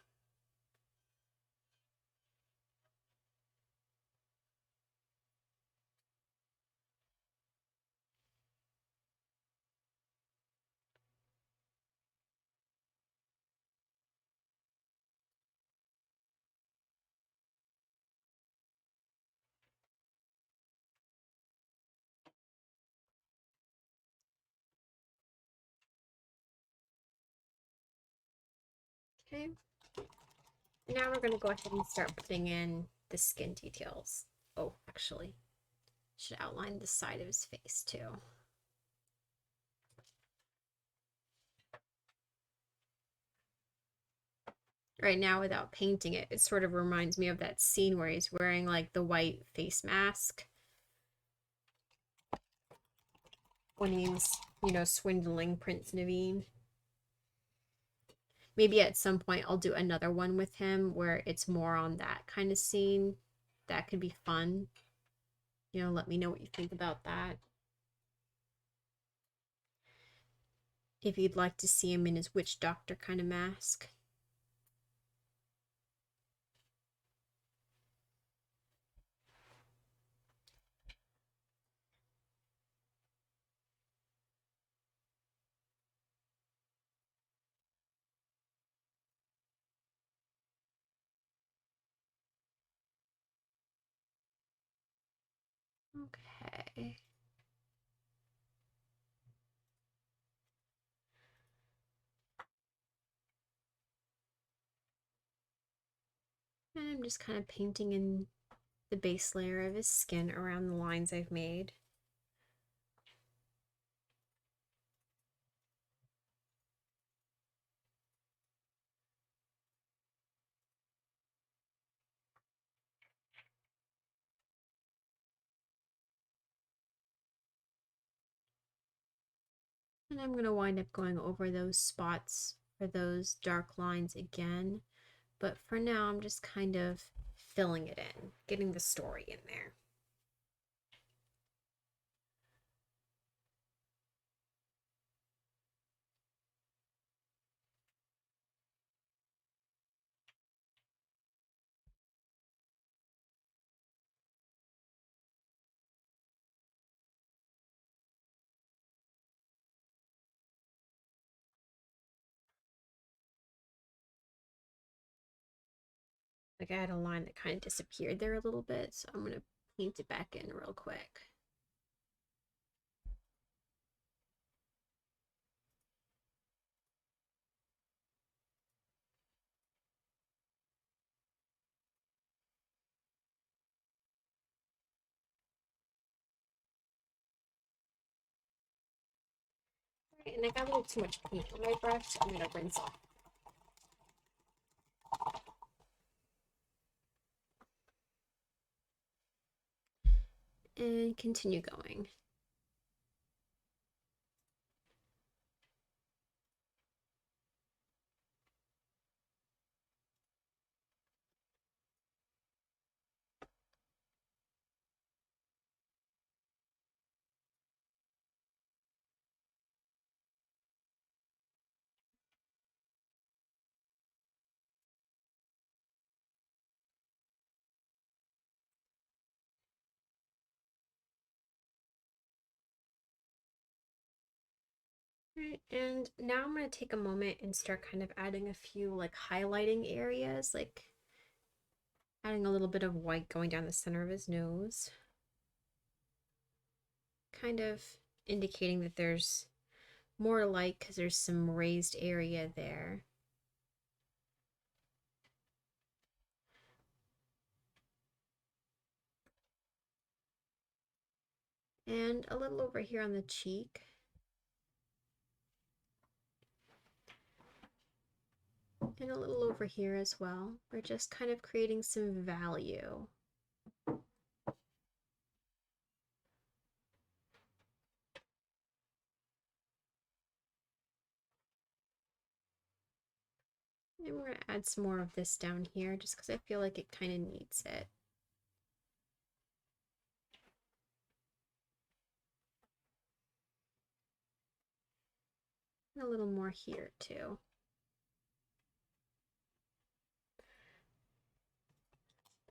Okay. Now we're going to go ahead and start putting in the skin details. Oh, actually, should outline the side of his face too. Right now, without painting it, it sort of reminds me of that scene where he's wearing like the white face mask when he's, swindling Prince Naveen. Maybe at some point I'll do another one with him where it's more on that kind of scene. That could be fun. Let me know what you think about that. If you'd like to see him in his witch doctor kind of mask. Okay. And I'm just kind of painting in the base layer of his skin around the lines I've made. And I'm going to wind up going over those spots for those dark lines again. But for now, I'm just kind of filling it in, getting the story in there. Like I had a line that kind of disappeared there a little bit, so I'm going to paint it back in real quick. Right, and I got a little too much paint on my brush, so I'm going to rinse off. And continue going. Right, and now I'm going to take a moment and start kind of adding a few like highlighting areas, like adding a little bit of white going down the center of his nose. Kind of indicating that there's more light because there's some raised area there. And a little over here on the cheek. And a little over here as well. We're just kind of creating some value. And we're going to add some more of this down here just because I feel like it kind of needs it. And a little more here too.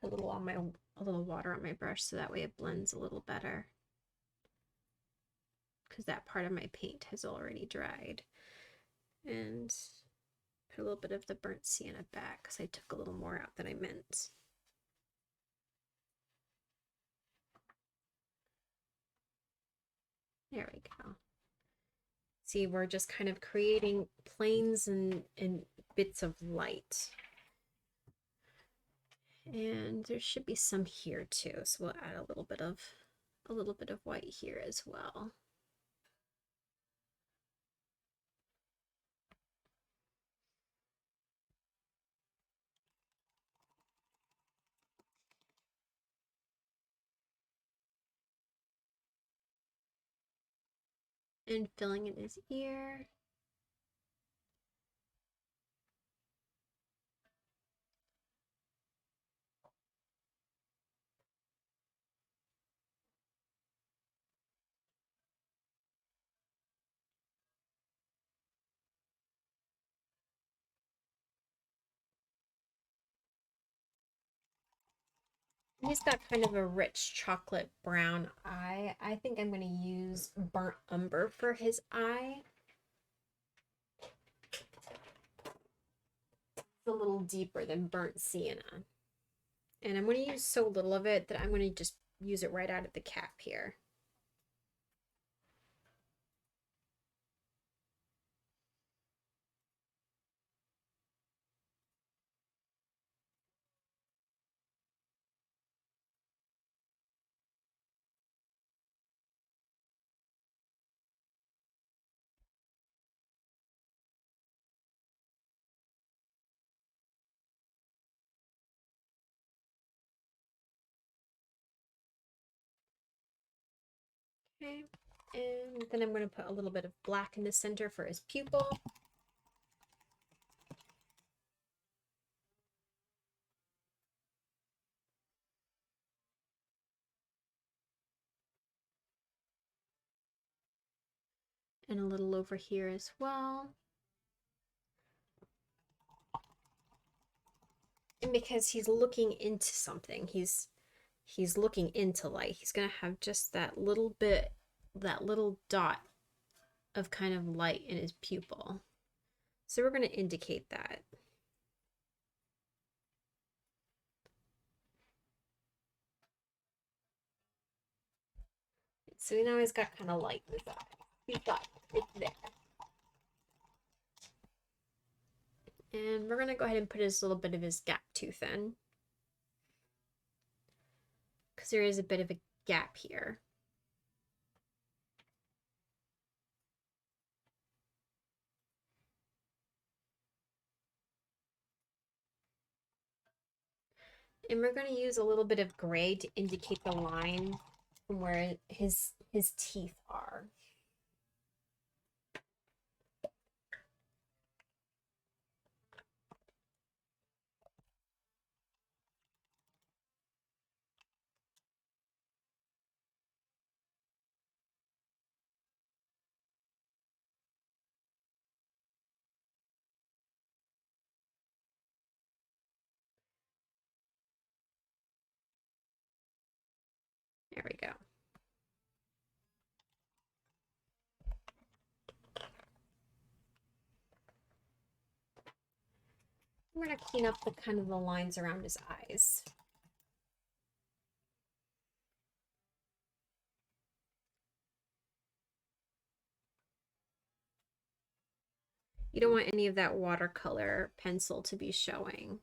Put a little water on my brush so that way it blends a little better. Because that part of my paint has already dried. And put a little bit of the burnt sienna back because I took a little more out than I meant. There we go. See, we're just kind of creating planes and bits of light. And there should be some here too, so we'll add a little bit of white here as well. And filling in his ear. He's got kind of a rich chocolate brown eye. I think I'm going to use burnt umber for his eye. It's a little deeper than burnt sienna. And I'm going to use so little of it that I'm going to just use it right out of the cap here. Okay, and then I'm going to put a little bit of black in the center for his pupil. And a little over here as well. And because he's looking into something, he's looking into light, he's going to have just that little bit, that little dot of kind of light in his pupil. So we're going to indicate that. So we know he's got kind of light in his eye. He's got it there. And we're going to go ahead and put his little bit of his gap tooth in, because there is a bit of a gap here. And we're going to use a little bit of gray to indicate the line from where his teeth are. There we go. We're going to clean up the kind of the lines around his eyes. You don't want any of that watercolor pencil to be showing.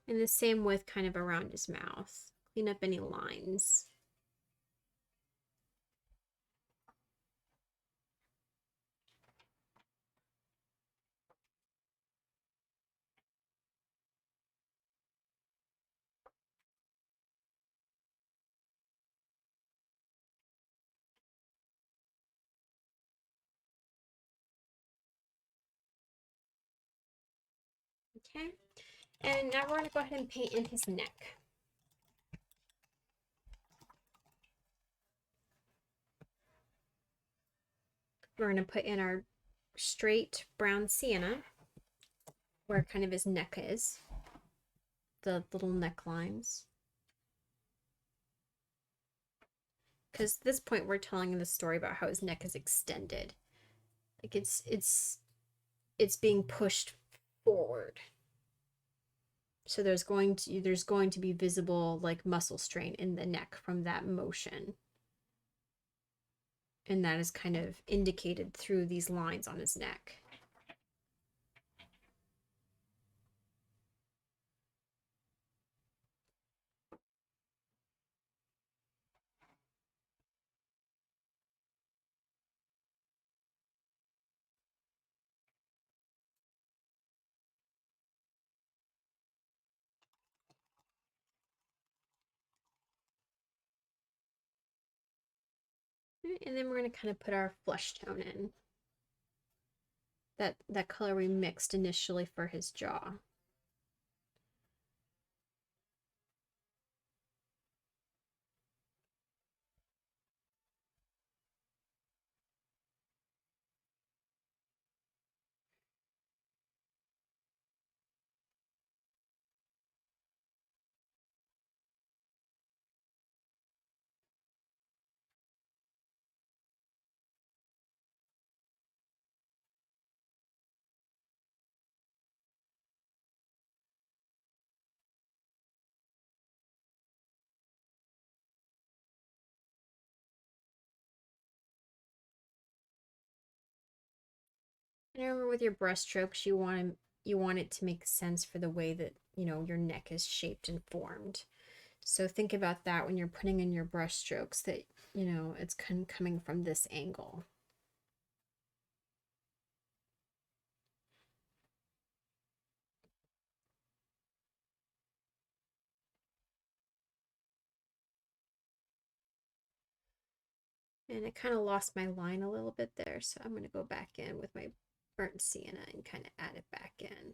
And the same with kind of around his mouth. Clean up any lines. Okay. And now we're going to go ahead and paint in his neck. We're going to put in our straight brown sienna where kind of his neck is, the little necklines. Because at this point we're telling the story about how his neck is extended. Like it's being pushed forward. So there's going to be visible like muscle strain in the neck from that motion. And that is kind of indicated through these lines on his neck. And then we're going to kind of put our flesh tone in. That color we mixed initially for his jaw. And remember with your brush strokes, you want it to make sense for the way that, your neck is shaped and formed. So think about that when you're putting in your brush strokes that, it's coming from this angle. And I kind of lost my line a little bit there, so I'm going to go back in with my burnt sienna and kind of add it back in.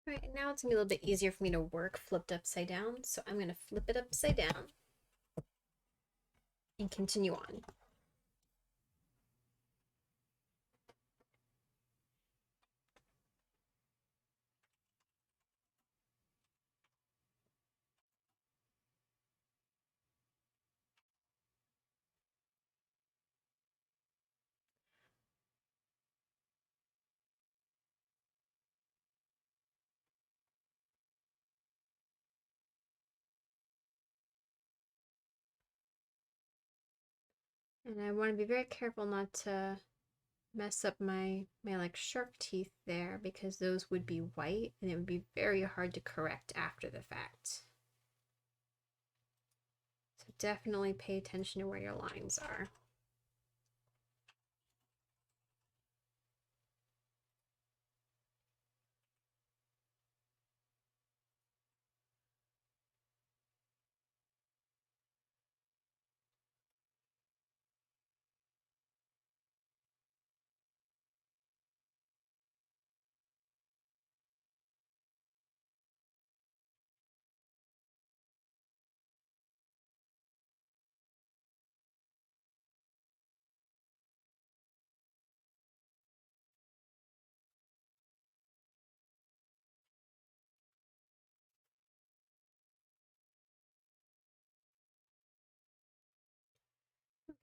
All right, now it's going to be a little bit easier for me to work flipped upside down, so I'm going to flip it upside down and continue on. And I want to be very careful not to mess up my like shark teeth there, because those would be white and it would be very hard to correct after the fact. So definitely pay attention to where your lines are.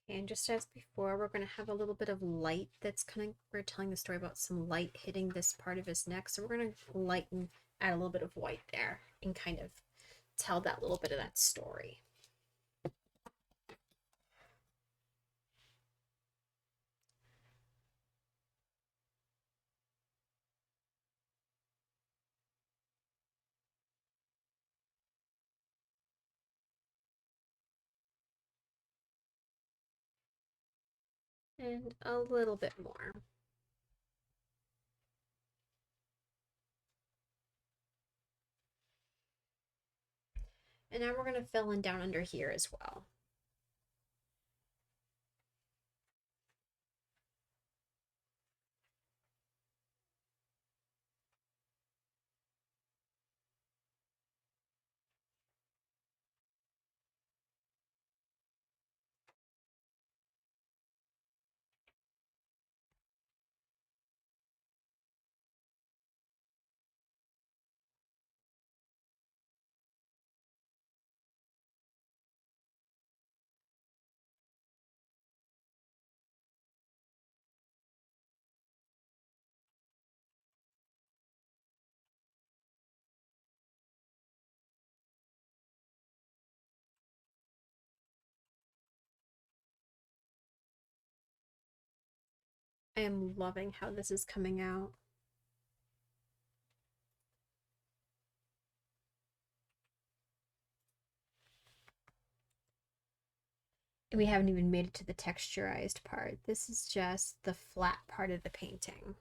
And just as before, we're going to have a little bit of light we're telling the story about some light hitting this part of his neck. So we're going to lighten, add a little bit of white there and kind of tell that little bit of that story. And a little bit more. And now we're going to fill in down under here as well. I am loving how this is coming out. And we haven't even made it to the texturized part. This is just the flat part of the painting.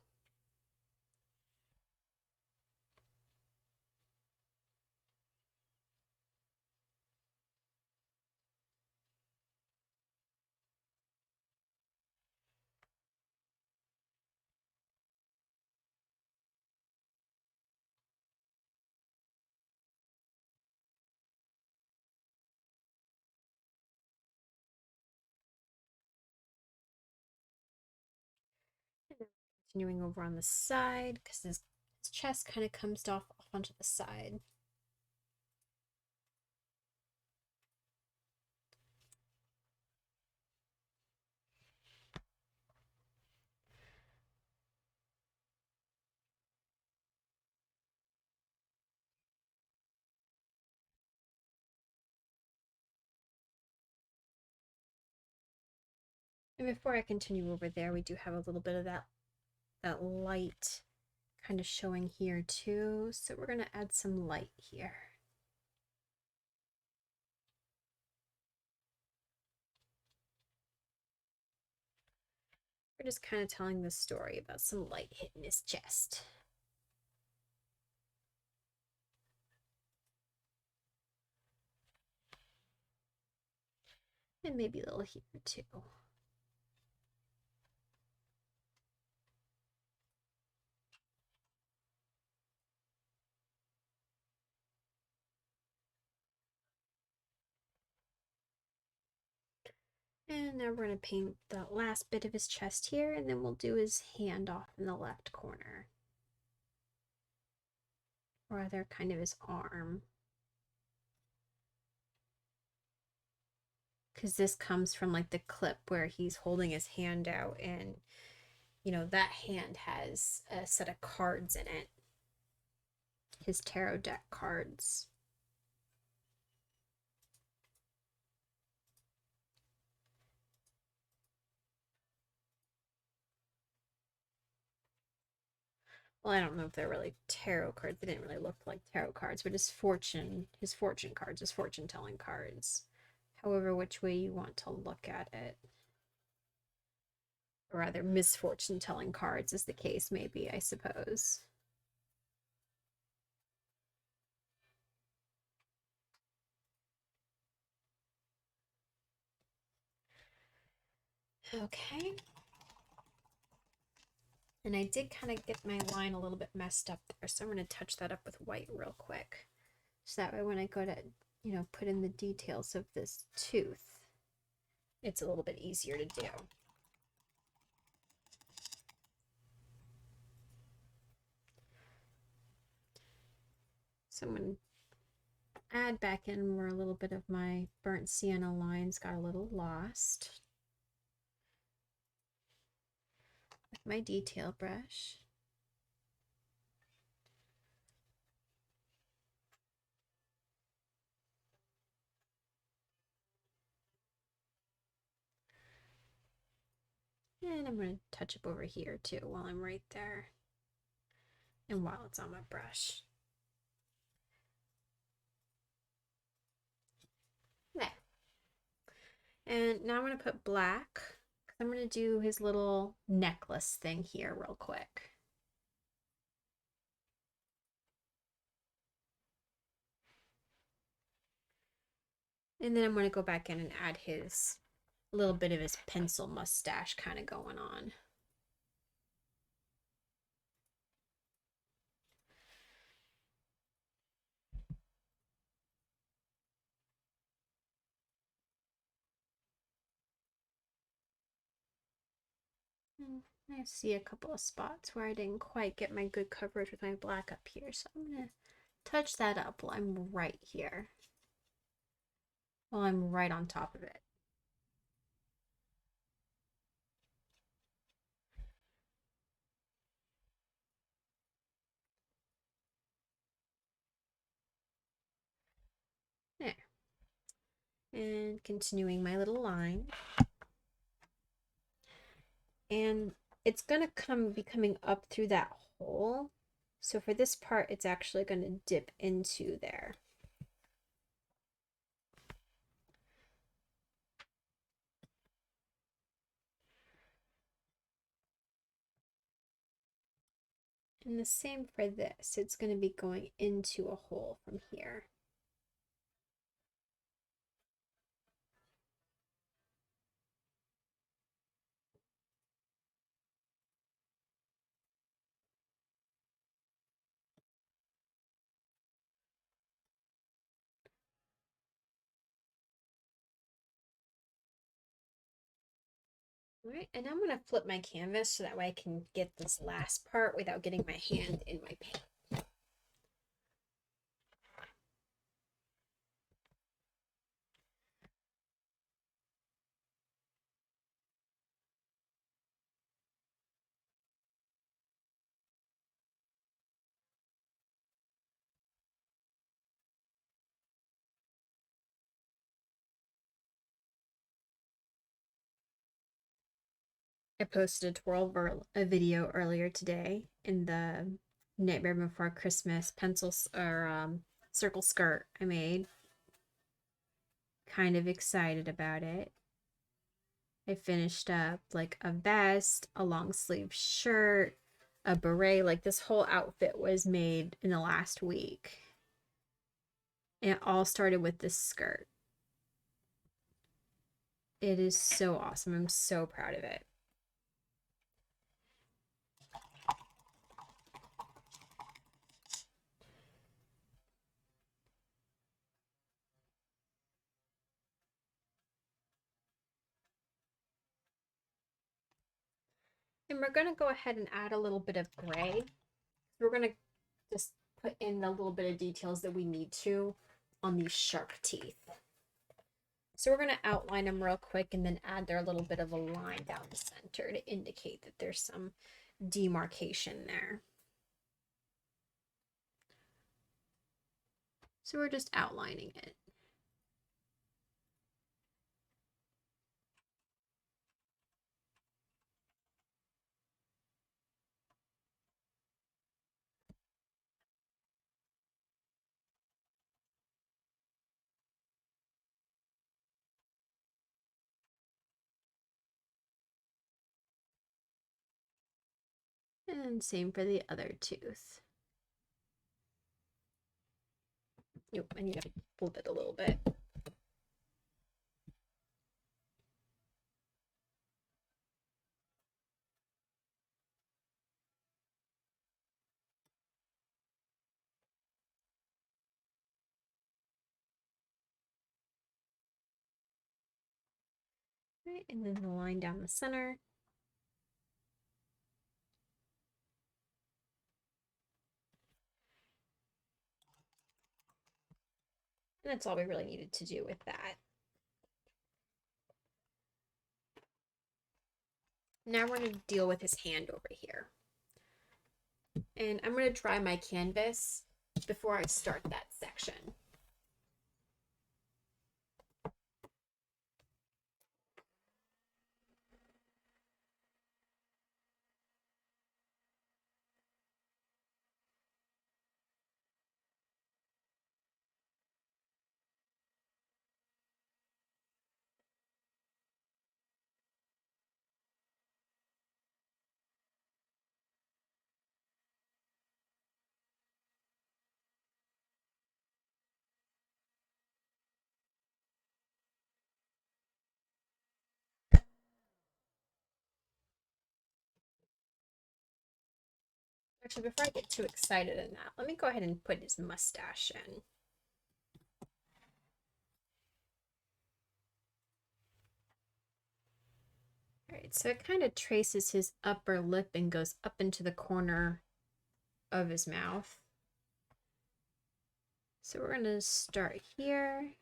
Continuing over on the side, because his chest kind of comes off onto the side. And before I continue over there, we do have a little bit of that light kind of showing here too. So we're going to add some light here. We're just kind of telling this story about some light hitting his chest. And maybe a little here too. And now we're going to paint the last bit of his chest here, and then we'll do his hand off in the left corner. Or rather, kind of his arm. Because this comes from like the clip where he's holding his hand out, and you know, that hand has a set of cards in it. His tarot deck cards. Well, I don't know if they're really tarot cards. They didn't really look like tarot cards, but his fortune cards, his fortune telling cards. However, which way you want to look at it. Or rather, misfortune telling cards is the case, maybe, I suppose. Okay. And I did kind of get my line a little bit messed up there, so I'm going to touch that up with white real quick. So that way when I go to, you know, put in the details of this tooth, it's a little bit easier to do. So I'm going to add back in where a little bit of my burnt sienna lines got a little lost. With my detail brush. And I'm going to touch up over here too while I'm right there. And while it's on my brush. There. And now I'm going to put black, I'm going to do his little necklace thing here real quick. And then I'm going to go back in and add his little bit of his pencil mustache kind of going on. I see a couple of spots where I didn't quite get my good coverage with my black up here, so I'm going to touch that up while I'm right here. While I'm right on top of it. There. And continuing my little line. And it's going to be coming up through that hole. So for this part, it's actually going to dip into there. And the same for this. It's going to be going into a hole from here. All right, and I'm going to flip my canvas so that way I can get this last part without getting my hand in my paint. I posted a video earlier today in the Nightmare Before Christmas circle skirt I made. Kind of excited about it. I finished up like a vest, a long sleeve shirt, a beret. Like this whole outfit was made in the last week. And it all started with this skirt. It is so awesome. I'm so proud of it. And we're going to go ahead and add a little bit of gray. We're going to just put in the little bit of details that we need to on these shark teeth. So we're going to outline them real quick and then add their little bit of a line down the center to indicate that there's some demarcation there. So we're just outlining it. And same for the other tooth. Nope, I need to flip it a little bit. Right, and then the line down the center. And that's all we really needed to do with that. Now we're going to deal with his hand over here. And I'm going to dry my canvas before I start that section. Actually, before I get too excited in that, let me go ahead and put his mustache in. All right, so it kind of traces his upper lip and goes up into the corner of his mouth. So we're going to start here.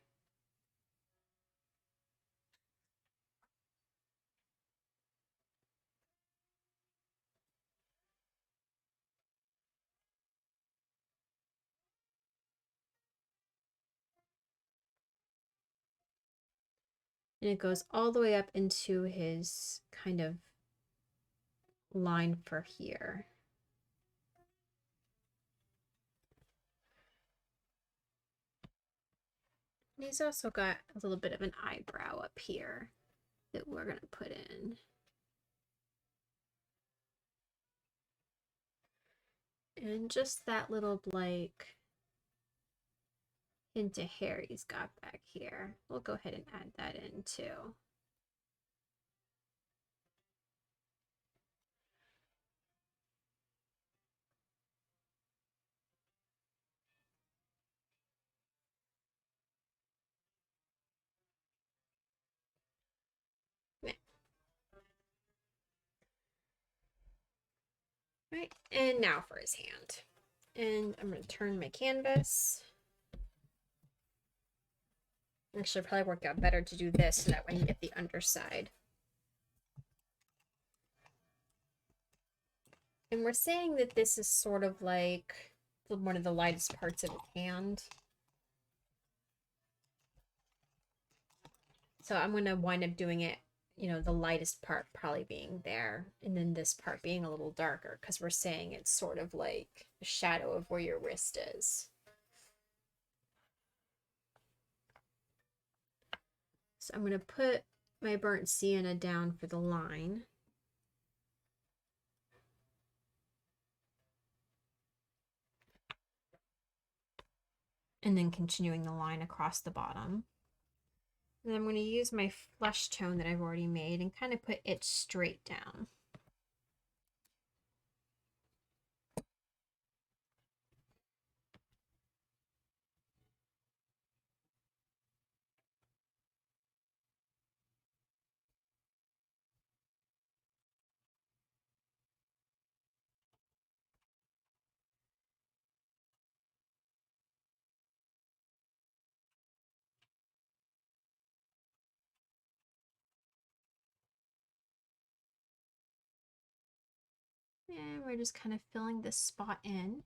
And it goes all the way up into his kind of line for here. And he's also got a little bit of an eyebrow up here that we're going to put in. And just that little like hint of hair he's got back here. We'll go ahead and add that in too. Right, and now for his hand. And I'm going to turn my canvas. Actually, probably work out better to do this so that way you get the underside. And we're saying that this is sort of like one of the lightest parts of his hand. So I'm going to wind up doing it, you know, the lightest part probably being there, and then this part being a little darker, because we're saying it's sort of like a shadow of where your wrist is. So I'm going to put my burnt sienna down for the line. And then continuing the line across the bottom. And I'm going to use my flesh tone that I've already made and kind of put it straight down. And we're just kind of filling this spot in.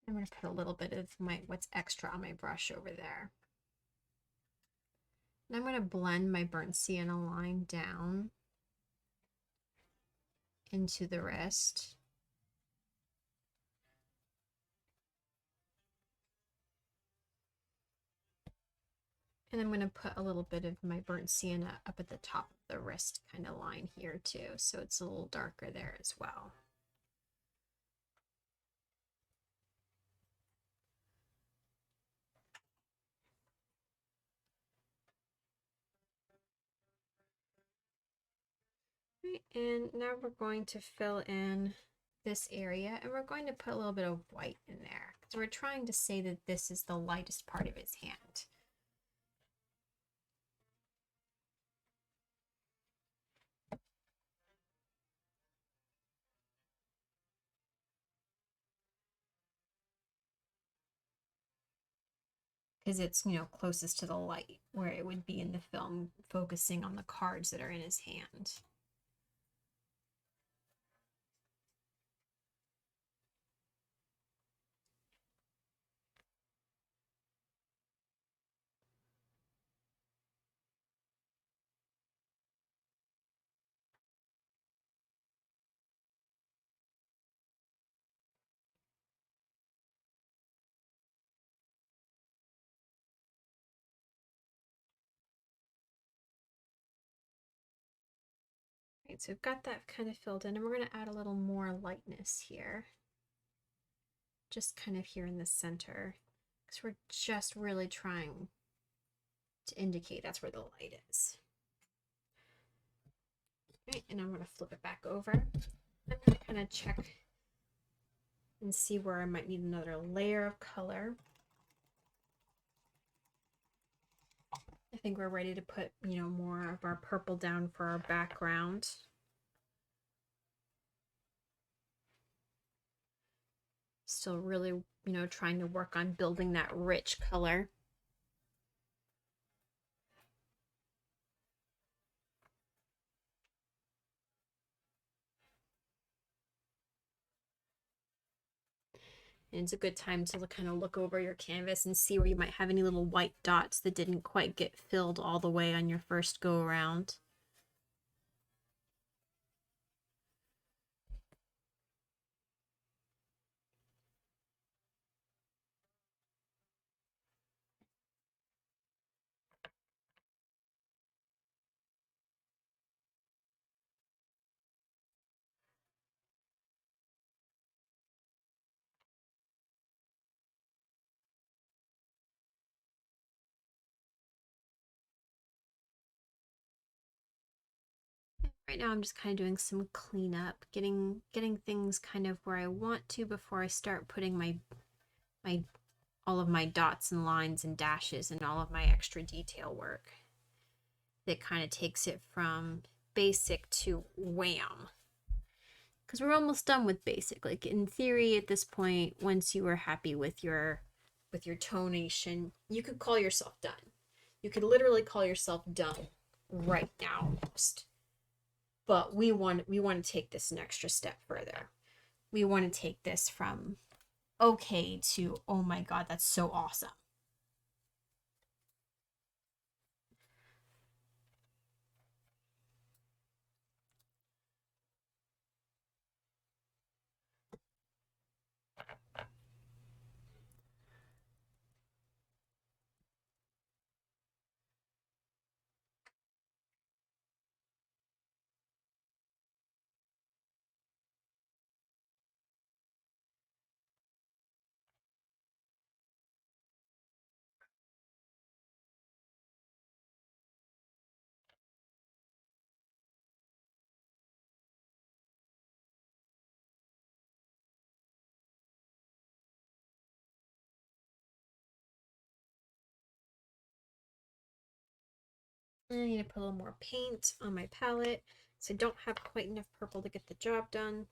I'm going to put a little bit of what's extra on my brush over there. And I'm going to blend my burnt sienna line down into the wrist. And I'm going to put a little bit of my burnt sienna up at the top of the wrist kind of line here too, so it's a little darker there as well. Right, and now we're going to fill in this area, and we're going to put a little bit of white in there. So we're trying to say that this is the lightest part of his hand. Because it's, you know, closest to the light, where it would be in the film, focusing on the cards that are in his hand. Okay, so we've got that kind of filled in, and we're going to add a little more lightness here. Just kind of here in the center, because we're just really trying to indicate that's where the light is. Right, and I'm going to flip it back over. I'm going to kind of check and see where I might need another layer of color. I think we're ready to put, more of our purple down for our background. Still really, trying to work on building that rich color. And it's a good time to kind of look over your canvas and see where you might have any little white dots that didn't quite get filled all the way on your first go around. Right now I'm just kind of doing some cleanup, getting things kind of where I want to before I start putting my all of my dots and lines and dashes and all of my extra detail work. That kind of takes it from basic to wham. Because we're almost done with basic. Like in theory at this point, once you are happy with your tonation, you could call yourself done. You could literally call yourself done right now almost. But we want to take this an extra step further. We want to take this from okay to oh my god, that's so awesome. I need to put a little more paint on my palette, so I don't have quite enough purple to get the job done.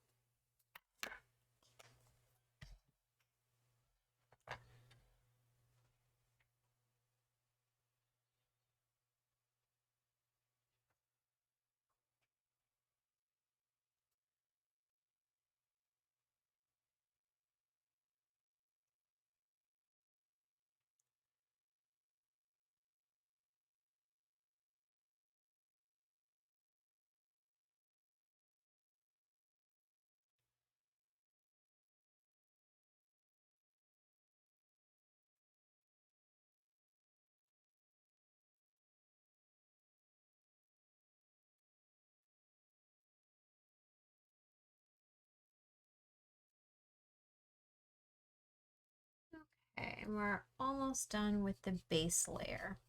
Okay, and we're almost done with the base layer.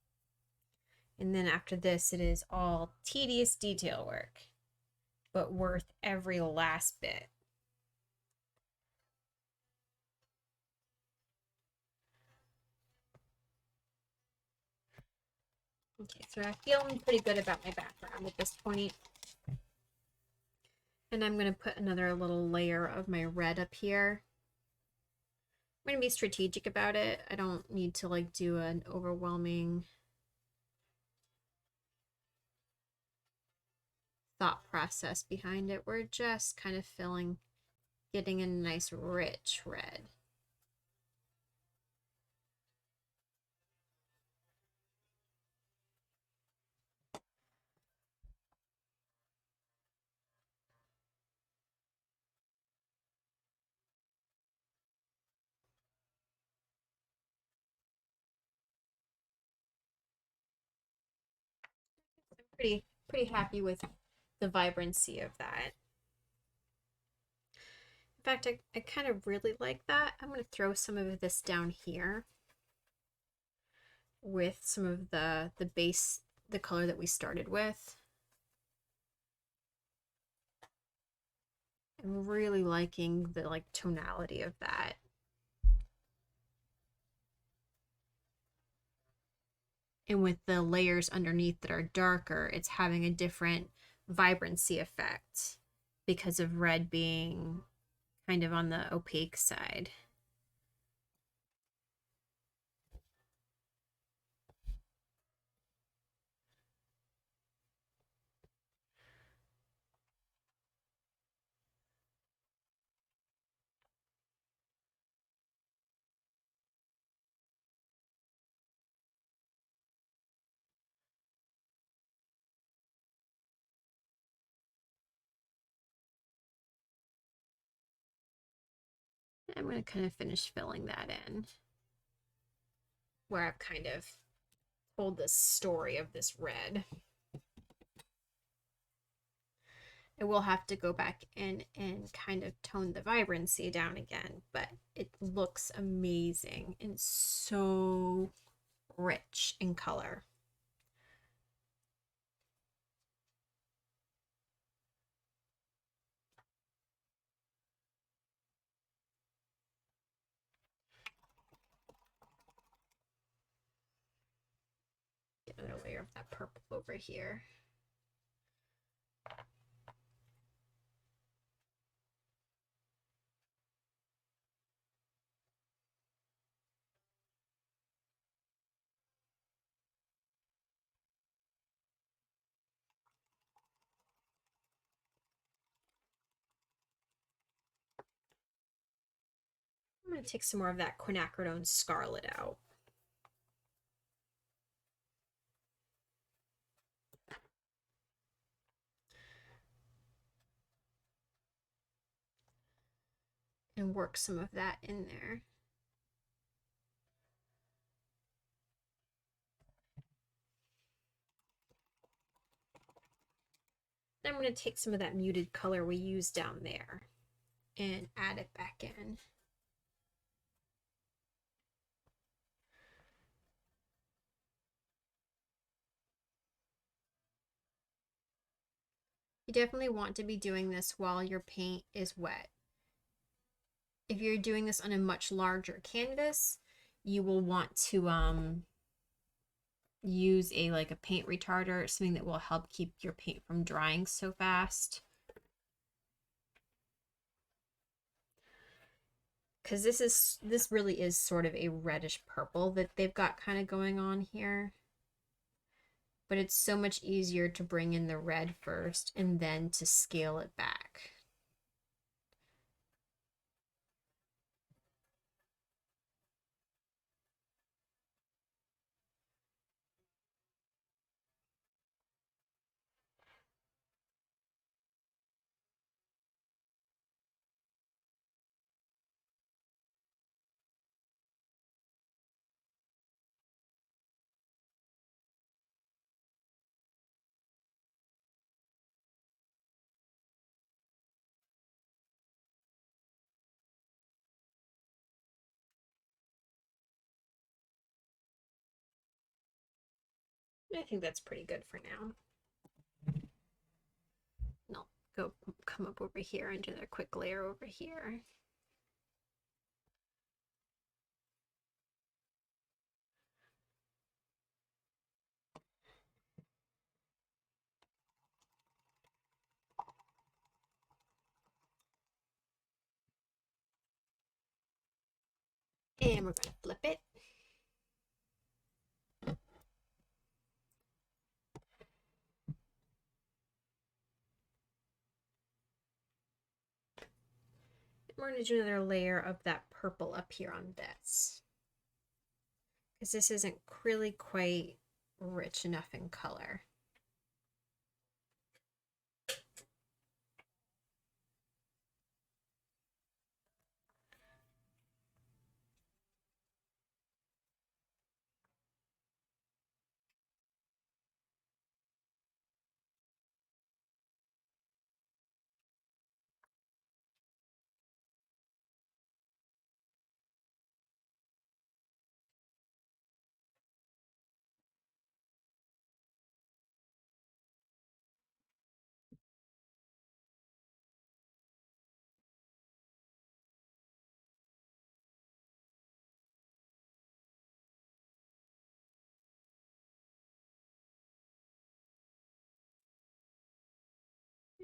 And then after this, it is all tedious detail work, but worth every last bit. Okay, so I'm feeling pretty good about my background at this point. And I'm going to put another little layer of my red up here. I'm going to be strategic about it. I don't need to like do an overwhelming thought process behind it. We're just kind of getting a nice rich red. I'm pretty happy with the vibrancy of that. In fact, I kind of really like that. I'm going to throw some of this down here with some of the base, the color that we started with. I'm really liking the like tonality of that. And with the layers underneath that are darker, it's having a different vibrancy effect because of red being kind of on the opaque side. I'm going to kind of finish filling that in where I've kind of told the story of this red. I will have to go back in and kind of tone the vibrancy down again, but it looks amazing and so rich in color. Get another layer of that purple over here. I'm going to take some more of that quinacridone scarlet out. And work some of that in there. Then I'm going to take some of that muted color we used down there and add it back in. You definitely want to be doing this while your paint is wet. If you're doing this on a much larger canvas, you will want to use a paint retarder, something that will help keep your paint from drying so fast. Because this really is sort of a reddish purple that they've got kind of going on here. But it's so much easier to bring in the red first and then to scale it back. I think that's pretty good for now. And I'll come up over here and do another quick layer over here. And we're going to flip it. We're going to do another layer of that purple up here on this. Because this isn't really quite rich enough in color.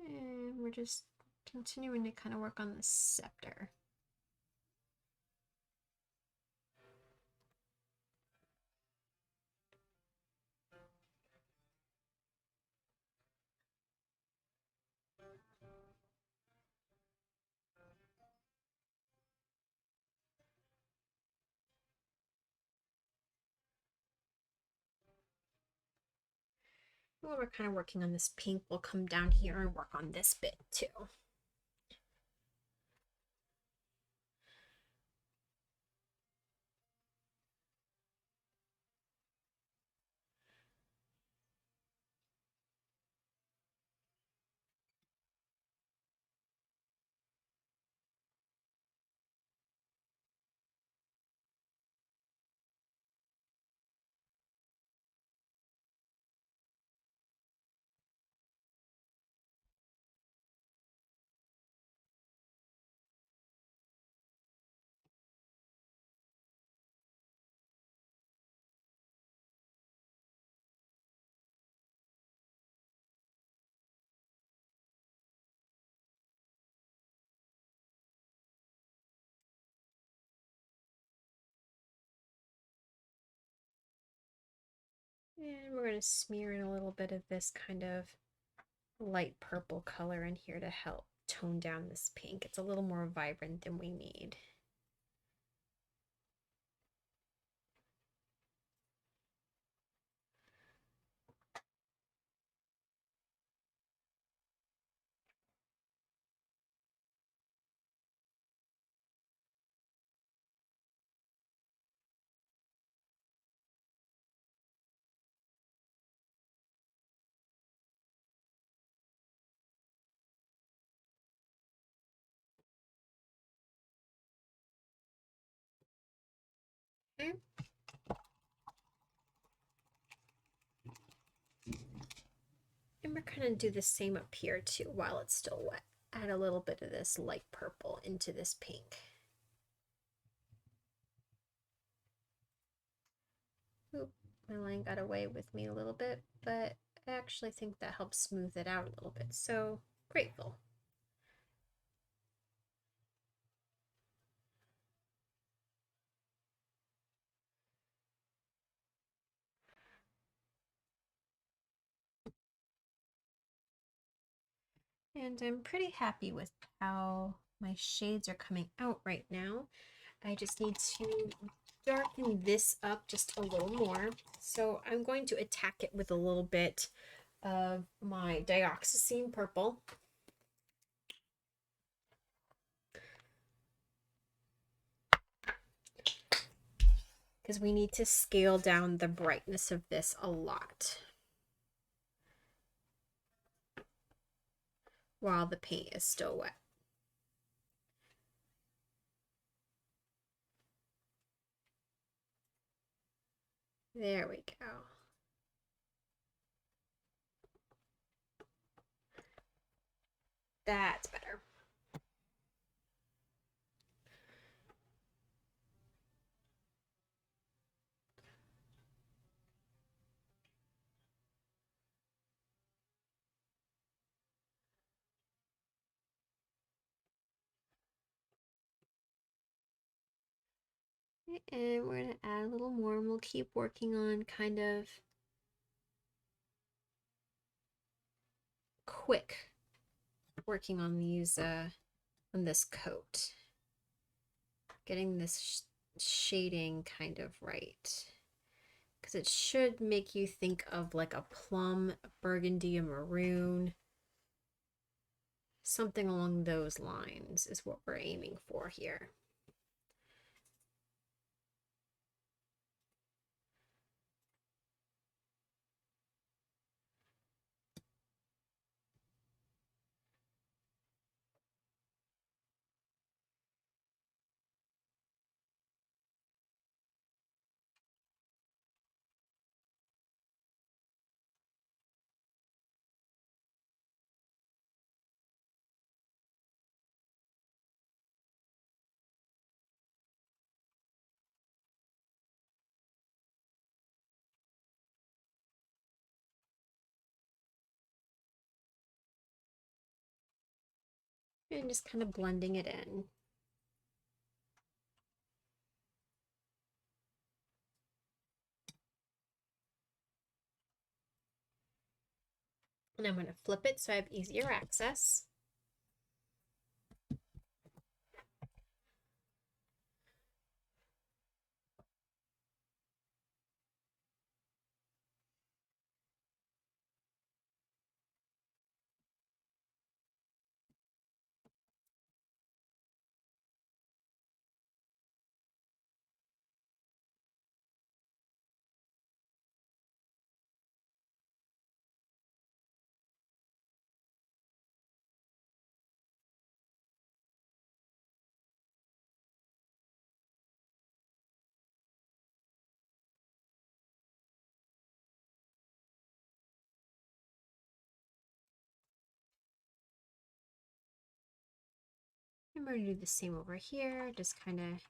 And we're just continuing to kind of work on the scepter. While we're kind of working on this pink, we'll come down here and work on this bit too. And we're going to smear in a little bit of this kind of light purple color in here to help tone down this pink. It's a little more vibrant than we need. Okay. And we're going to do the same up here too while it's still wet. Add a little bit of this light purple into this pink. Oop, my line got away with me a little bit, but I actually think that helps smooth it out a little bit. So grateful. And I'm pretty happy with how my shades are coming out right now. I just need to darken this up just a little more. So I'm going to attack it with a little bit of my dioxazine purple. Because we need to scale down the brightness of this a lot while the paint is still wet. There we go. That's better. And we're going to add a little more, and we'll keep working on kind of quick working on these on this coat, getting this shading kind of right, because it should make you think of like a plum, a burgundy, a maroon, something along those lines is what we're aiming for here. And just kind of blending it in. And I'm going to flip it so I have easier access. I'm going to do the same over here, just kind of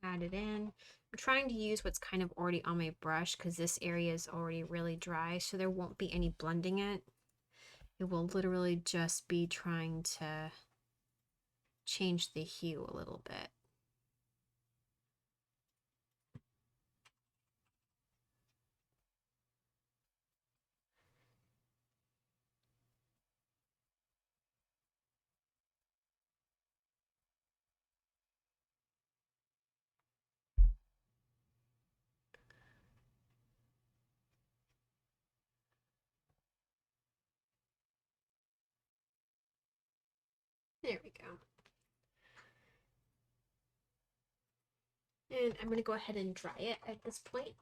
add it in. I'm trying to use what's kind of already on my brush because this area is already really dry, so there won't be any blending it. It will literally just be trying to change the hue a little bit. There we go. And I'm going to go ahead and dry it at this point.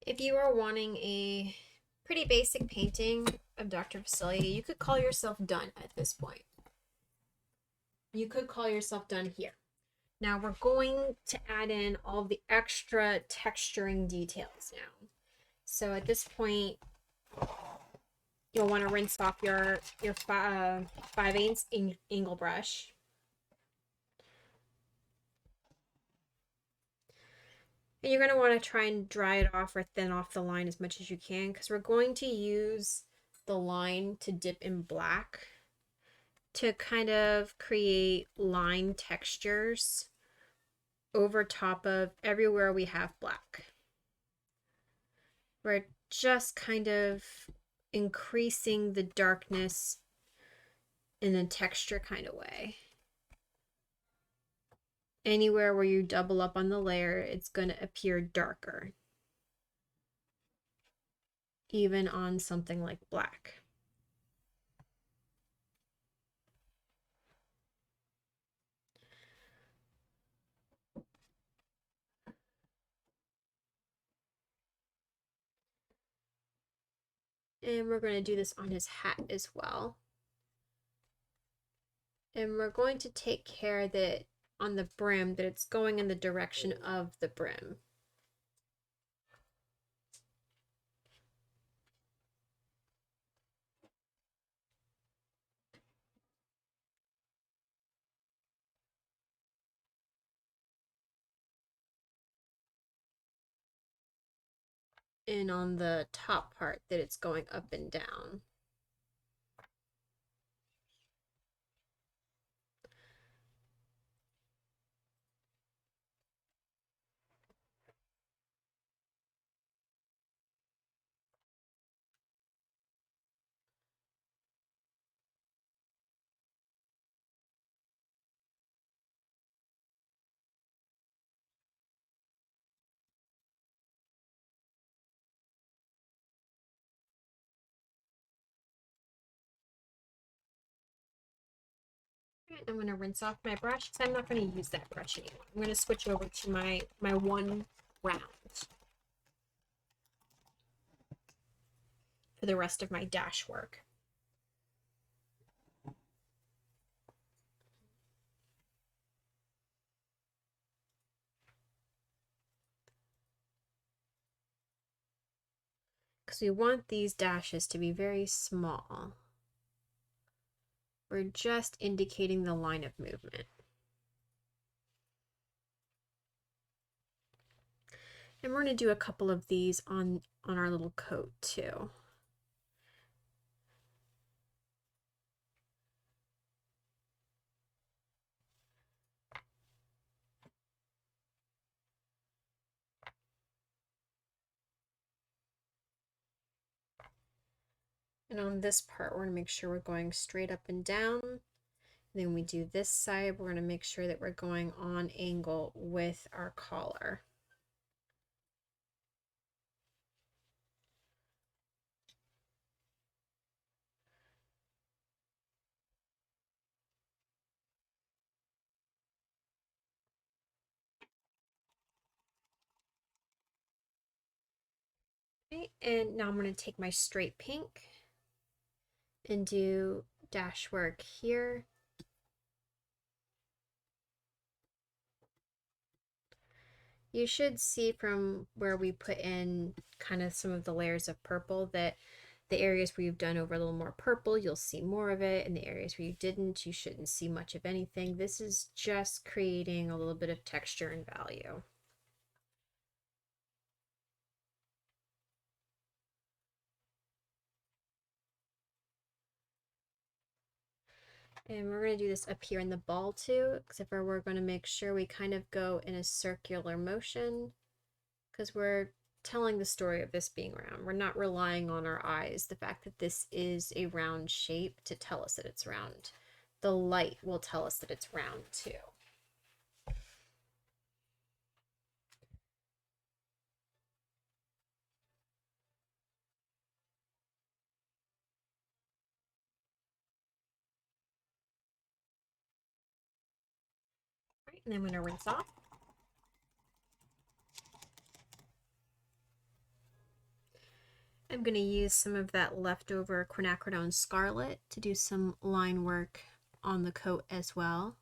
If you are wanting a pretty basic painting of Dr. Facilier, you could call yourself done at this point. You could call yourself done here. Now we're going to add in all the extra texturing details now. So at this point, you'll want to rinse off your 5/8 angle brush. And you're going to want to try and dry it off or thin off the line as much as you can because we're going to use the line to dip in black to kind of create line textures over top of everywhere we have black. We're just kind of increasing the darkness in a texture kind of way. Anywhere where you double up on the layer, it's going to appear darker. Even on something like black. And we're going to do this on his hat as well. And we're going to take care that on the brim, that it's going in the direction of the brim. And on the top part, that it's going up and down. I'm going to rinse off my brush because I'm not going to use that brush anymore. I'm going to switch over to my one round for the rest of my dash work. Because we want these dashes to be very small. We're just indicating the line of movement. And we're going to do a couple of these on our little coat too. And on this part, we're going to make sure we're going straight up and down. And then when we do this side, we're going to make sure that we're going on angle with our collar. Okay, and now I'm going to take my straight pink and do dash work here. You should see from where we put in kind of some of the layers of purple that the areas where you've done over a little more purple, you'll see more of it. And the areas where you didn't, you shouldn't see much of anything. This is just creating a little bit of texture and value. And we're going to do this up here in the ball too, except for we're going to make sure we kind of go in a circular motion because we're telling the story of this being round. We're not relying on our eyes, the fact that this is a round shape, to tell us that it's round. The light will tell us that it's round too. Right, and then I'm going to rinse off. I'm going to use some of that leftover quinacridone scarlet to do some line work on the coat as well.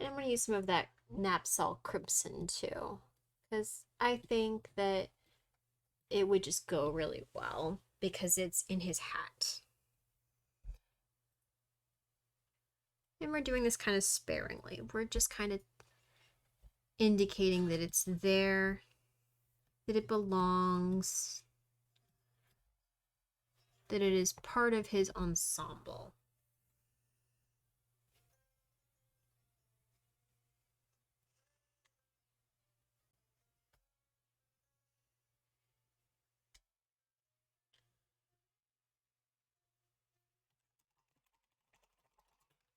And I'm going to use some of that Napsol Crimson too, because I think that it would just go really well because it's in his hat. And we're doing this kind of sparingly. We're just kind of indicating that it's there, that it belongs, that it is part of his ensemble.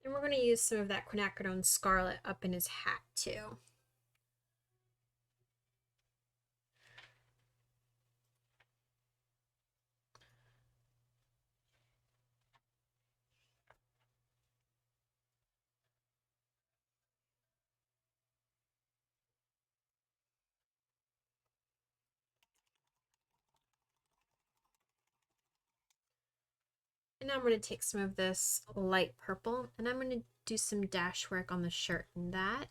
And we're going to use some of that quinacridone scarlet up in his hat too. And now I'm going to take some of this light purple and I'm going to do some dash work on the shirt in that.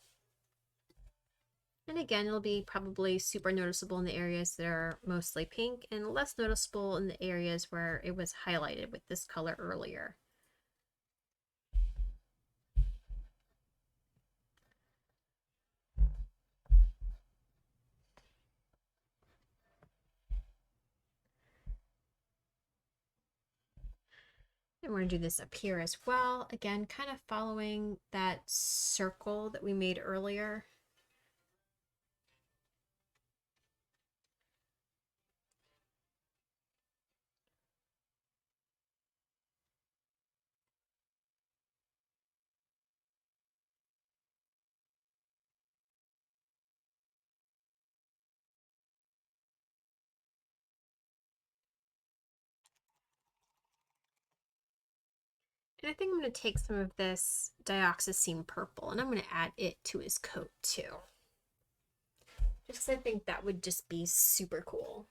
And again, it'll be probably super noticeable in the areas that are mostly pink and less noticeable in the areas where it was highlighted with this color earlier. And we're going to do this up here as well. Again, kind of following that circle that we made earlier. And I think I'm going to take some of this dioxazine purple and I'm going to add it to his coat too. Just because I think that would just be super cool.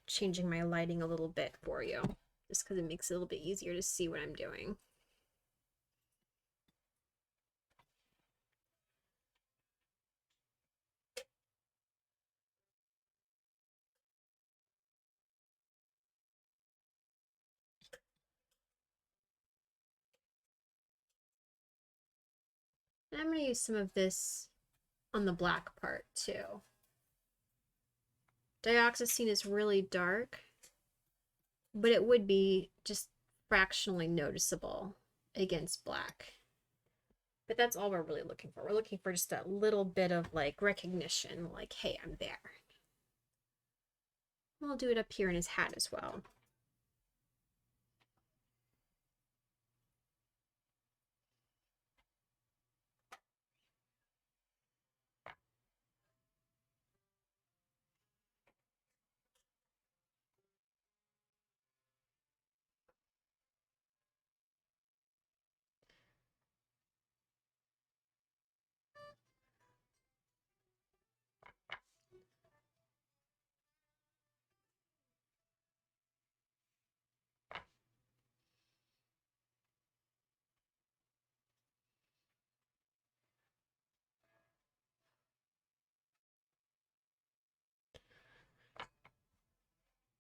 Changing my lighting a little bit for you, just because it makes it a little bit easier to see what I'm doing. And I'm going to use some of this on the black part too. Dioxazine is really dark, but it would be just fractionally noticeable against black. But that's all we're really looking for. We're looking for just a little bit of like recognition, like, hey, I'm there. We'll do it up here in his hat as well.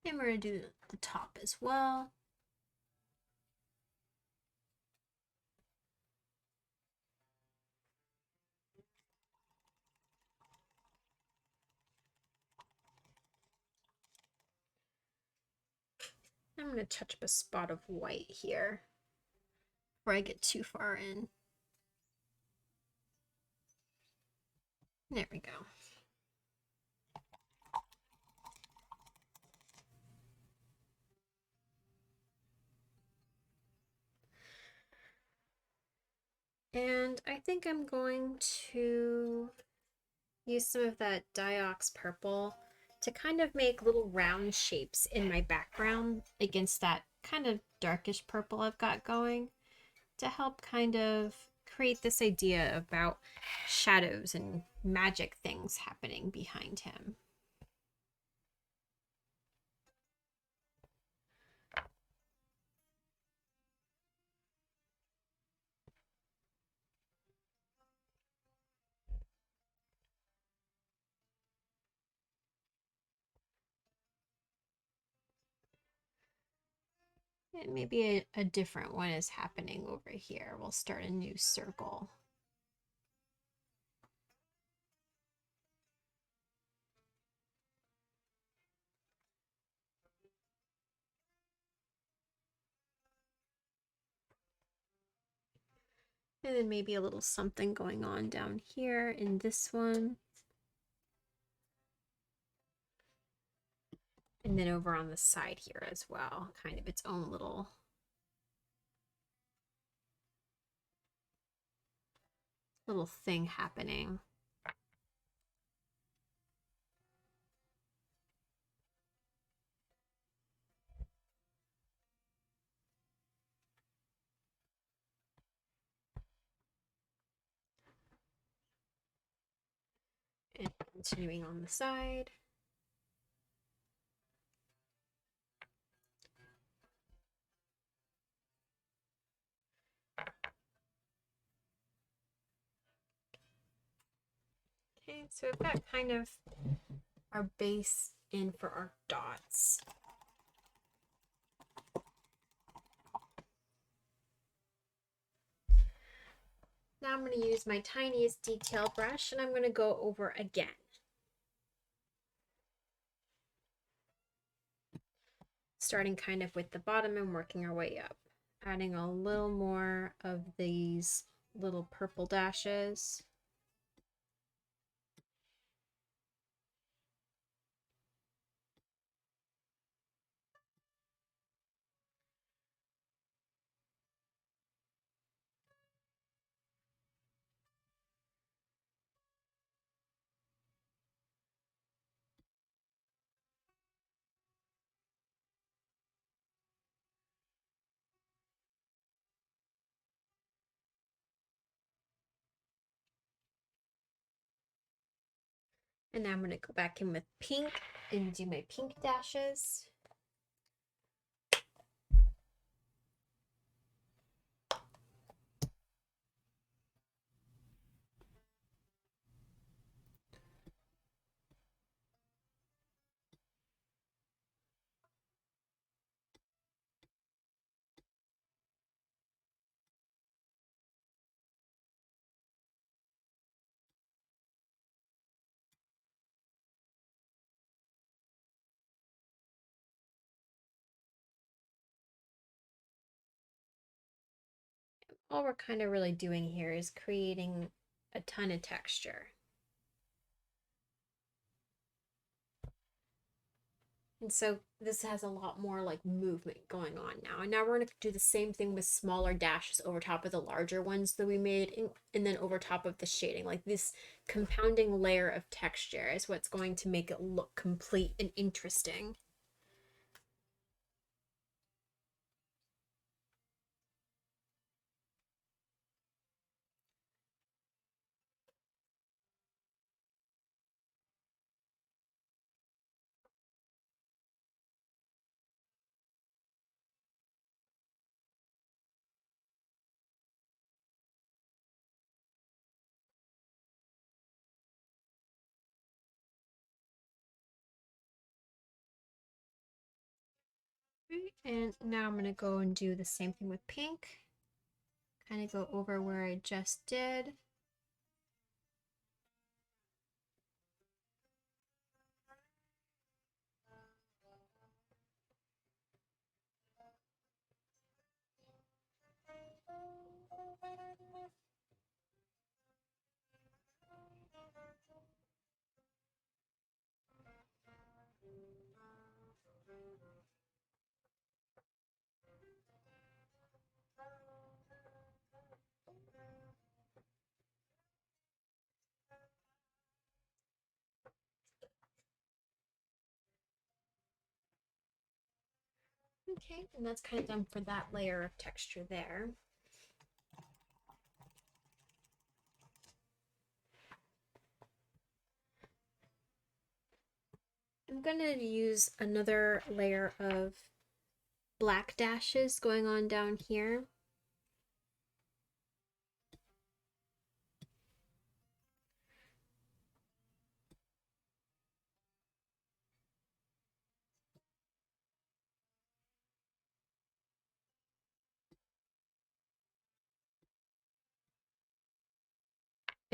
And we're going to do the top as well. I'm going to touch up a spot of white here before I get too far in. There we go. And I think I'm going to use some of that Diox purple to kind of make little round shapes in my background against that kind of darkish purple I've got going to help kind of create this idea about shadows and magic things happening behind him. And maybe a different one is happening over here. We'll start a new circle. And then maybe a little something going on down here in this one. And then over on the side here as well, kind of its own little thing happening. And continuing on the side. Okay, so we've got kind of our base in for our dots. Now I'm going to use my tiniest detail brush and I'm going to go over again. starting kind of with the bottom and working our way up, adding a little more of these little purple dashes. And now I'm going to go back in with pink and do my pink dashes. All we're kind of really doing here is creating a ton of texture. And so this has a lot more like movement going on now. And now we're going to do the same thing with smaller dashes over top of the larger ones that we made, and then over top of the shading. Like this compounding layer of texture is what's going to make it look complete and interesting. And now I'm going to go and do the same thing with pink. Kind of go over where I just did. Okay, and that's kind of done for that layer of texture there. I'm gonna use another layer of black dashes going on down here.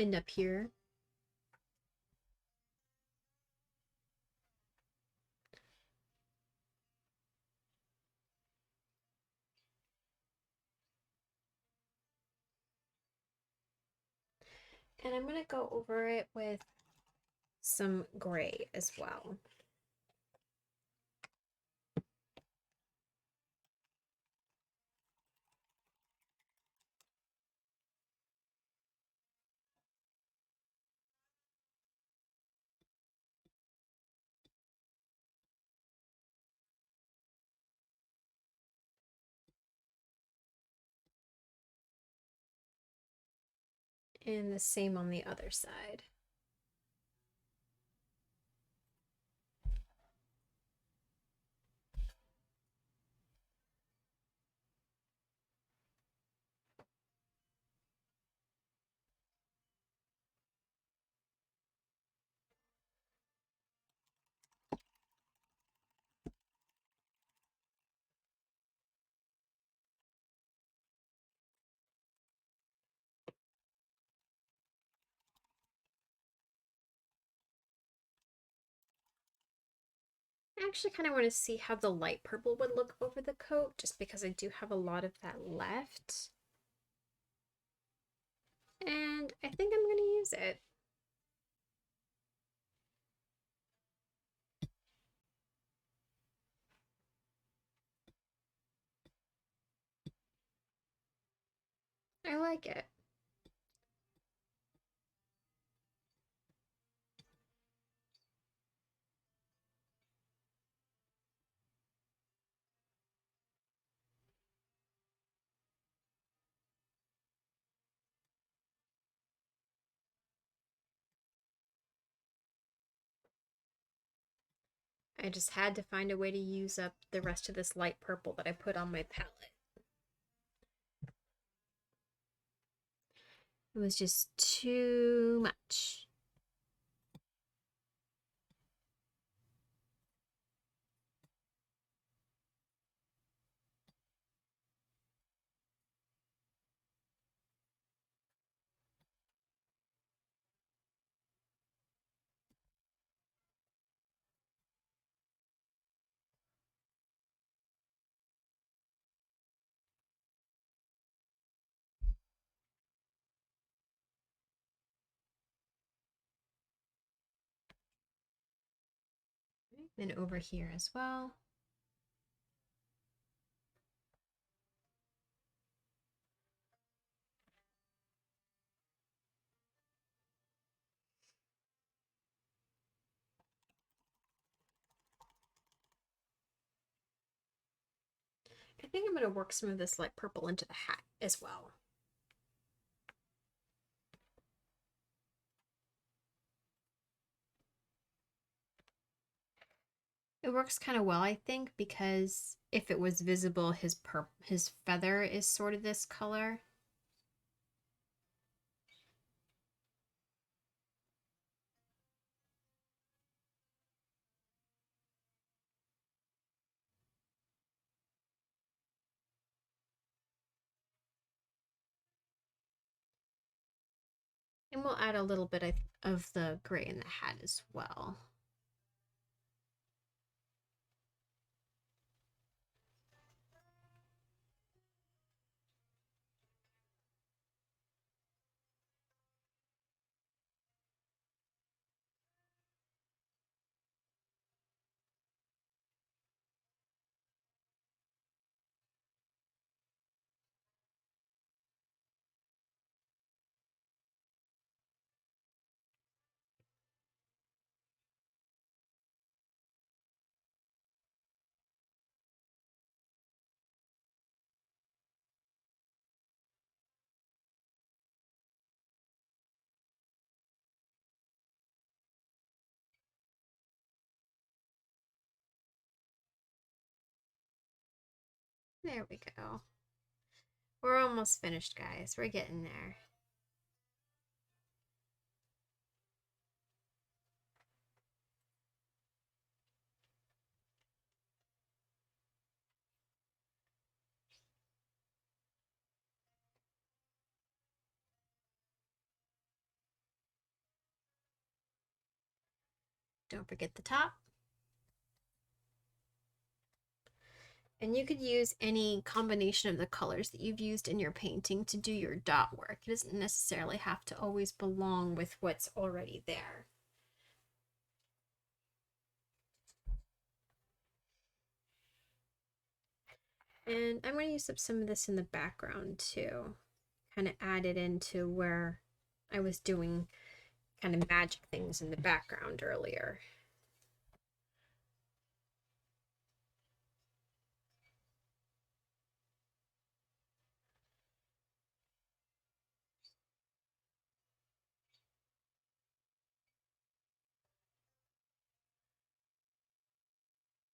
And up here. And I'm gonna go over it with some gray as well. And the same on the other side. actually kind of want to see how the light purple would look over the coat, just because I do have a lot of that left. And I think I'm going to use it. I like it. I just had to find a way to use up the rest of this light purple that I put on my palette. It was just too much. Then over here as well. I think I'm going to work some of this light purple into the hat as well. It works kind of well, I think, because if it was visible, his feather is sort of this color. And we'll add a little bit of the gray in the hat as well. There we go. We're almost finished, guys. We're getting there. Don't forget the top. And you could use any combination of the colors that you've used in your painting to do your dot work. It doesn't necessarily have to always belong with what's already there. And I'm going to use up some of this in the background too. Kind of add it into where I was doing kind of magic things in the background earlier.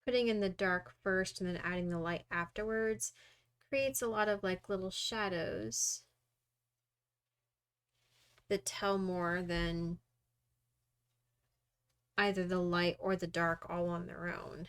Putting in the dark first and then adding the light afterwards creates a lot of like little shadows that tell more than either the light or the dark all on their own.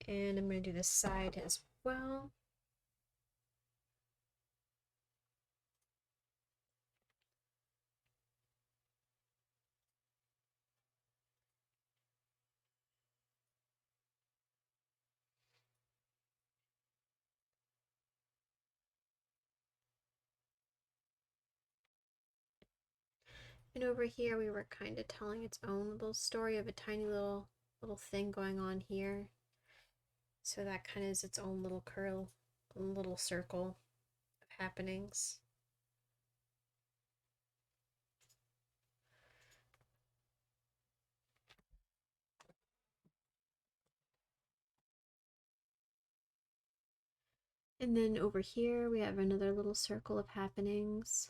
And I'm going to do this side as well. And over here we were kind of telling its own little story of a tiny little thing going on here. So that kind of is its own little curl, little circle of happenings. And then over here we have another little circle of happenings.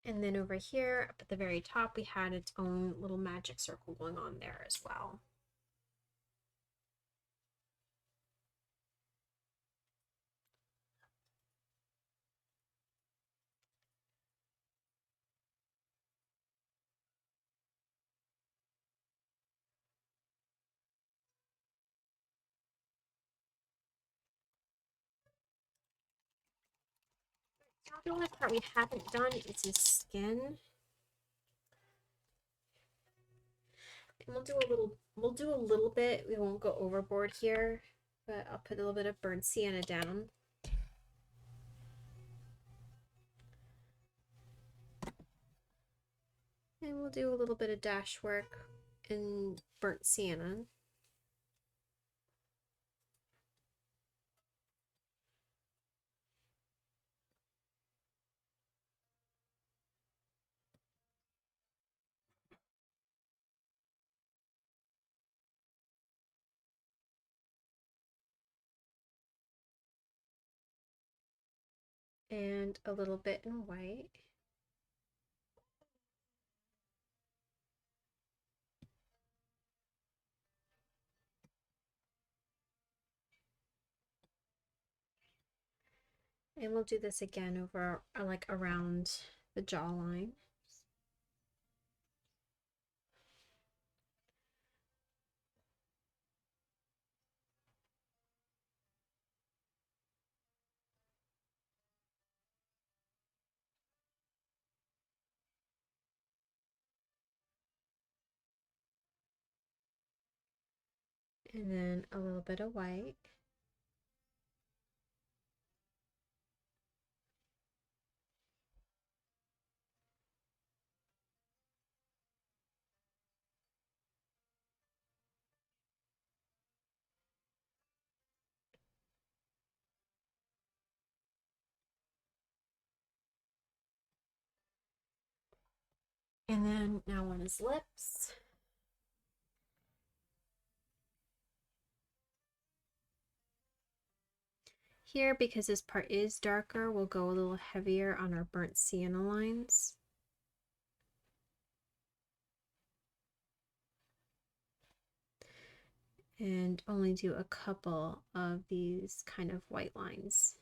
And then over here up at the very top, we had its own little magic circle going on there as well. Now the only part we haven't done is his skin. And we'll do a little bit. We won't go overboard here, but I'll put a little bit of burnt sienna down. And we'll do a little bit of dash work in burnt sienna. And a little bit in white. And we'll do this again over like around the jawline. And then a little bit of white. And then now on his lips. Here, because this part is darker, we'll go a little heavier on our burnt sienna lines. And only do a couple of these kind of white lines.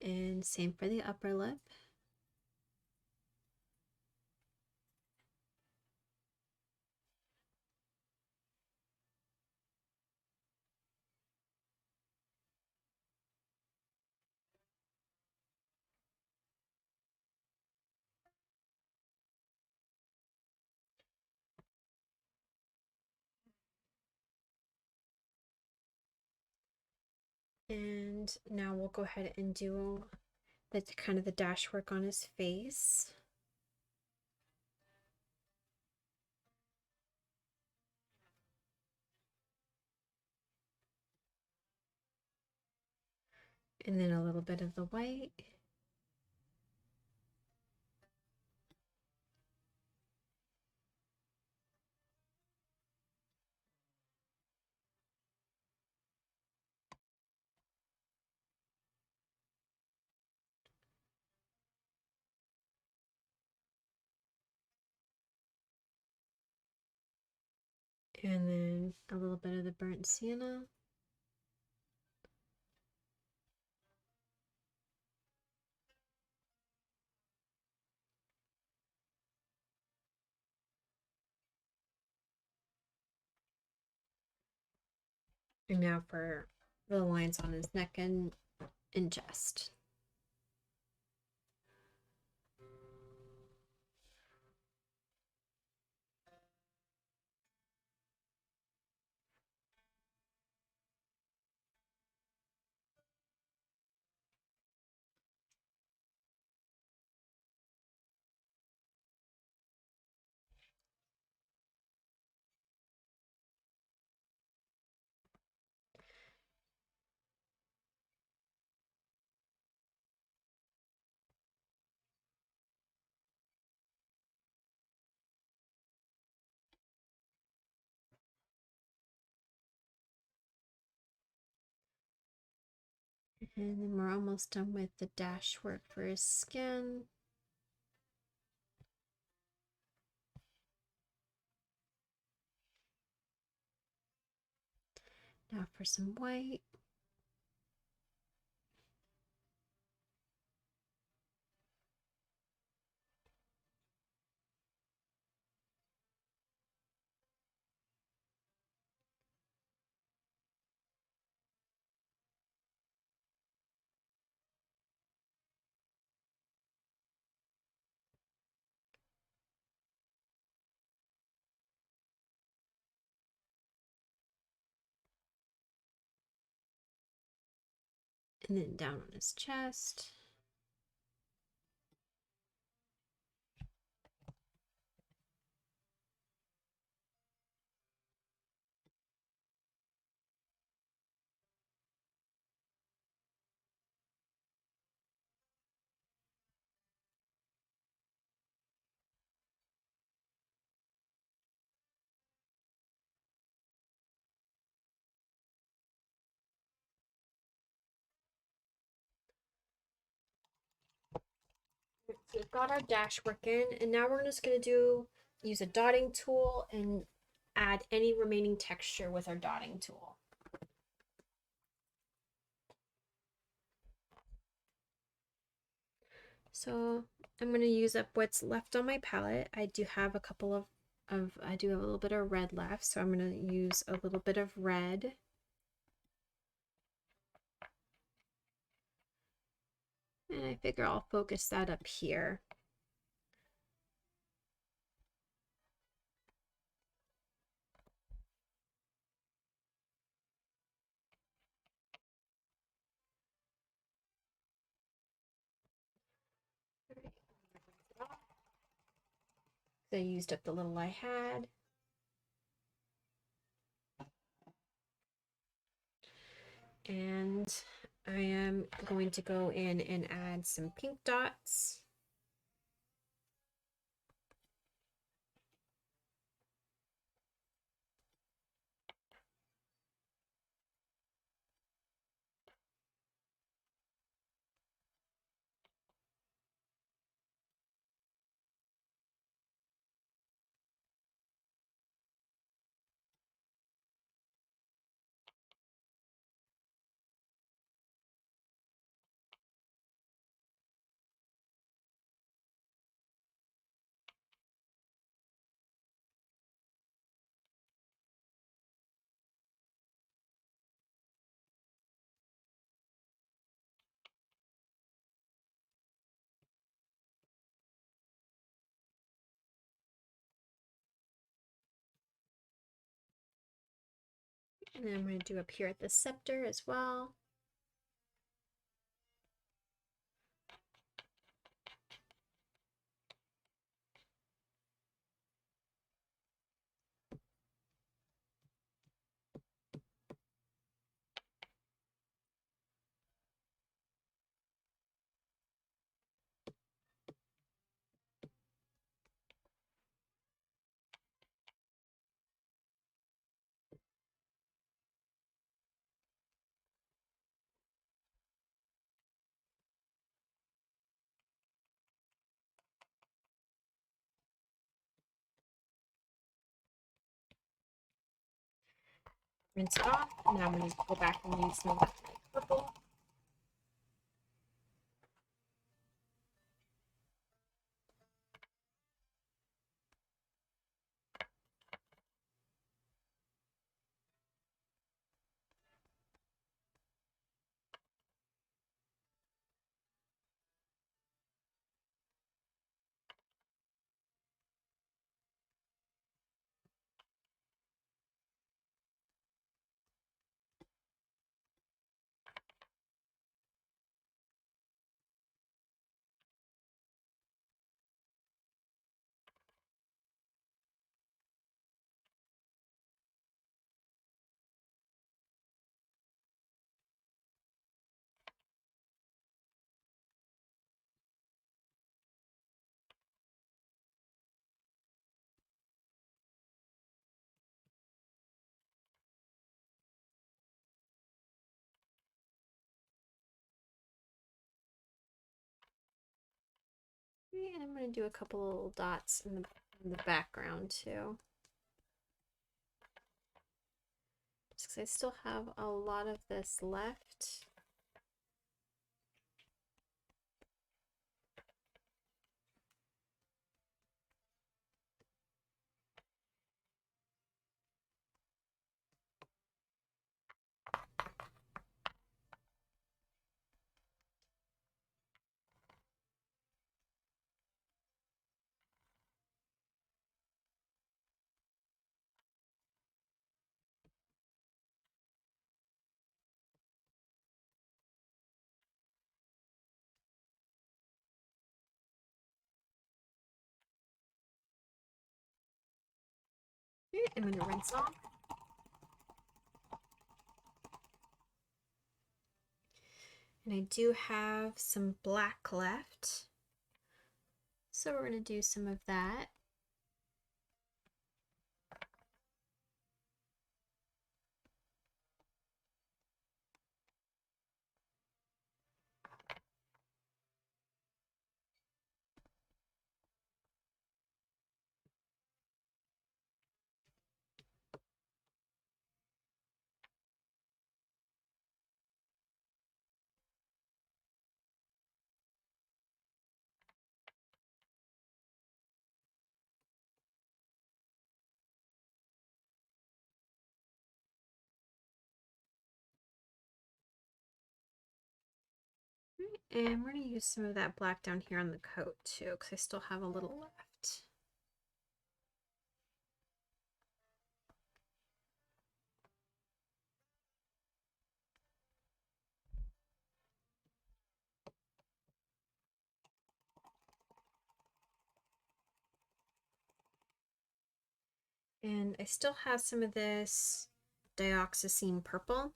And same for the upper lip. And now we'll go ahead and do the kind of the dash work on his face. And then a little bit of the white. And then a little bit of the burnt sienna. And now for the lines on his neck and chest. And then we're almost done with the dash work for his skin. Now for some white. And then down on his chest. So we've got our dash work in, and now we're just going to use a dotting tool and add any remaining texture with our dotting tool. So I'm going to use up what's left on my palette. I do have a couple of I do have a little bit of red left, so I'm going to use a little bit of red. And I figure I'll focus that up here. I used up the little I had. And I am going to go in and add some pink dots. And then I'm going to do up here at the scepter as well. rinse it off. Now I'm going to go back and use some of that purple. And I'm going to do a couple little dots in the background too. Just because I still have a lot of this left. I'm going to rinse off. And I do have some black left. So we're going to do some of that. And we're going to use some of that black down here on the coat too, because I still have a little left. And I still have some of this dioxazine purple.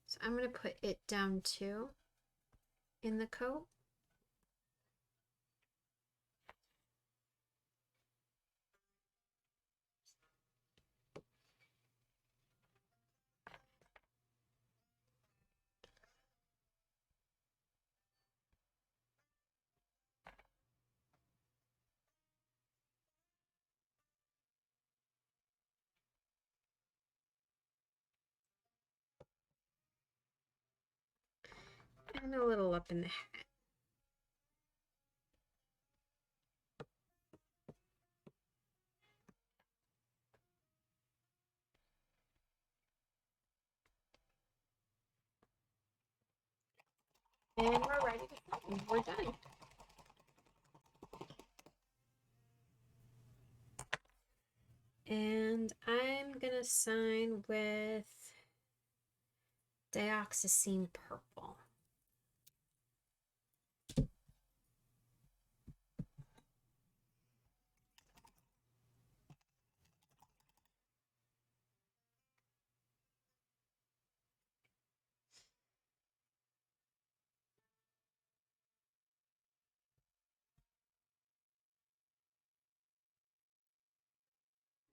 So I'm going to put it down too in the coat. And a little up in the hat. And we're ready to film. We're done. And I'm gonna sign with dioxazine purple.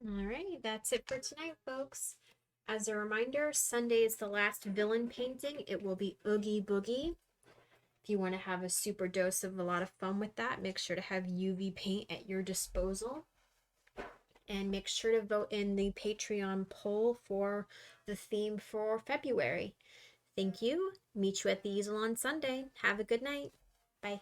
Alrighty, that's it for tonight, folks. As a reminder, Sunday is the last villain painting. It will be Oogie Boogie. If you want to have a super dose of a lot of fun with that, make sure to have UV paint at your disposal. And make sure to vote in the Patreon poll for the theme for February. Thank you. Meet you at the easel on Sunday. Have a good night. Bye.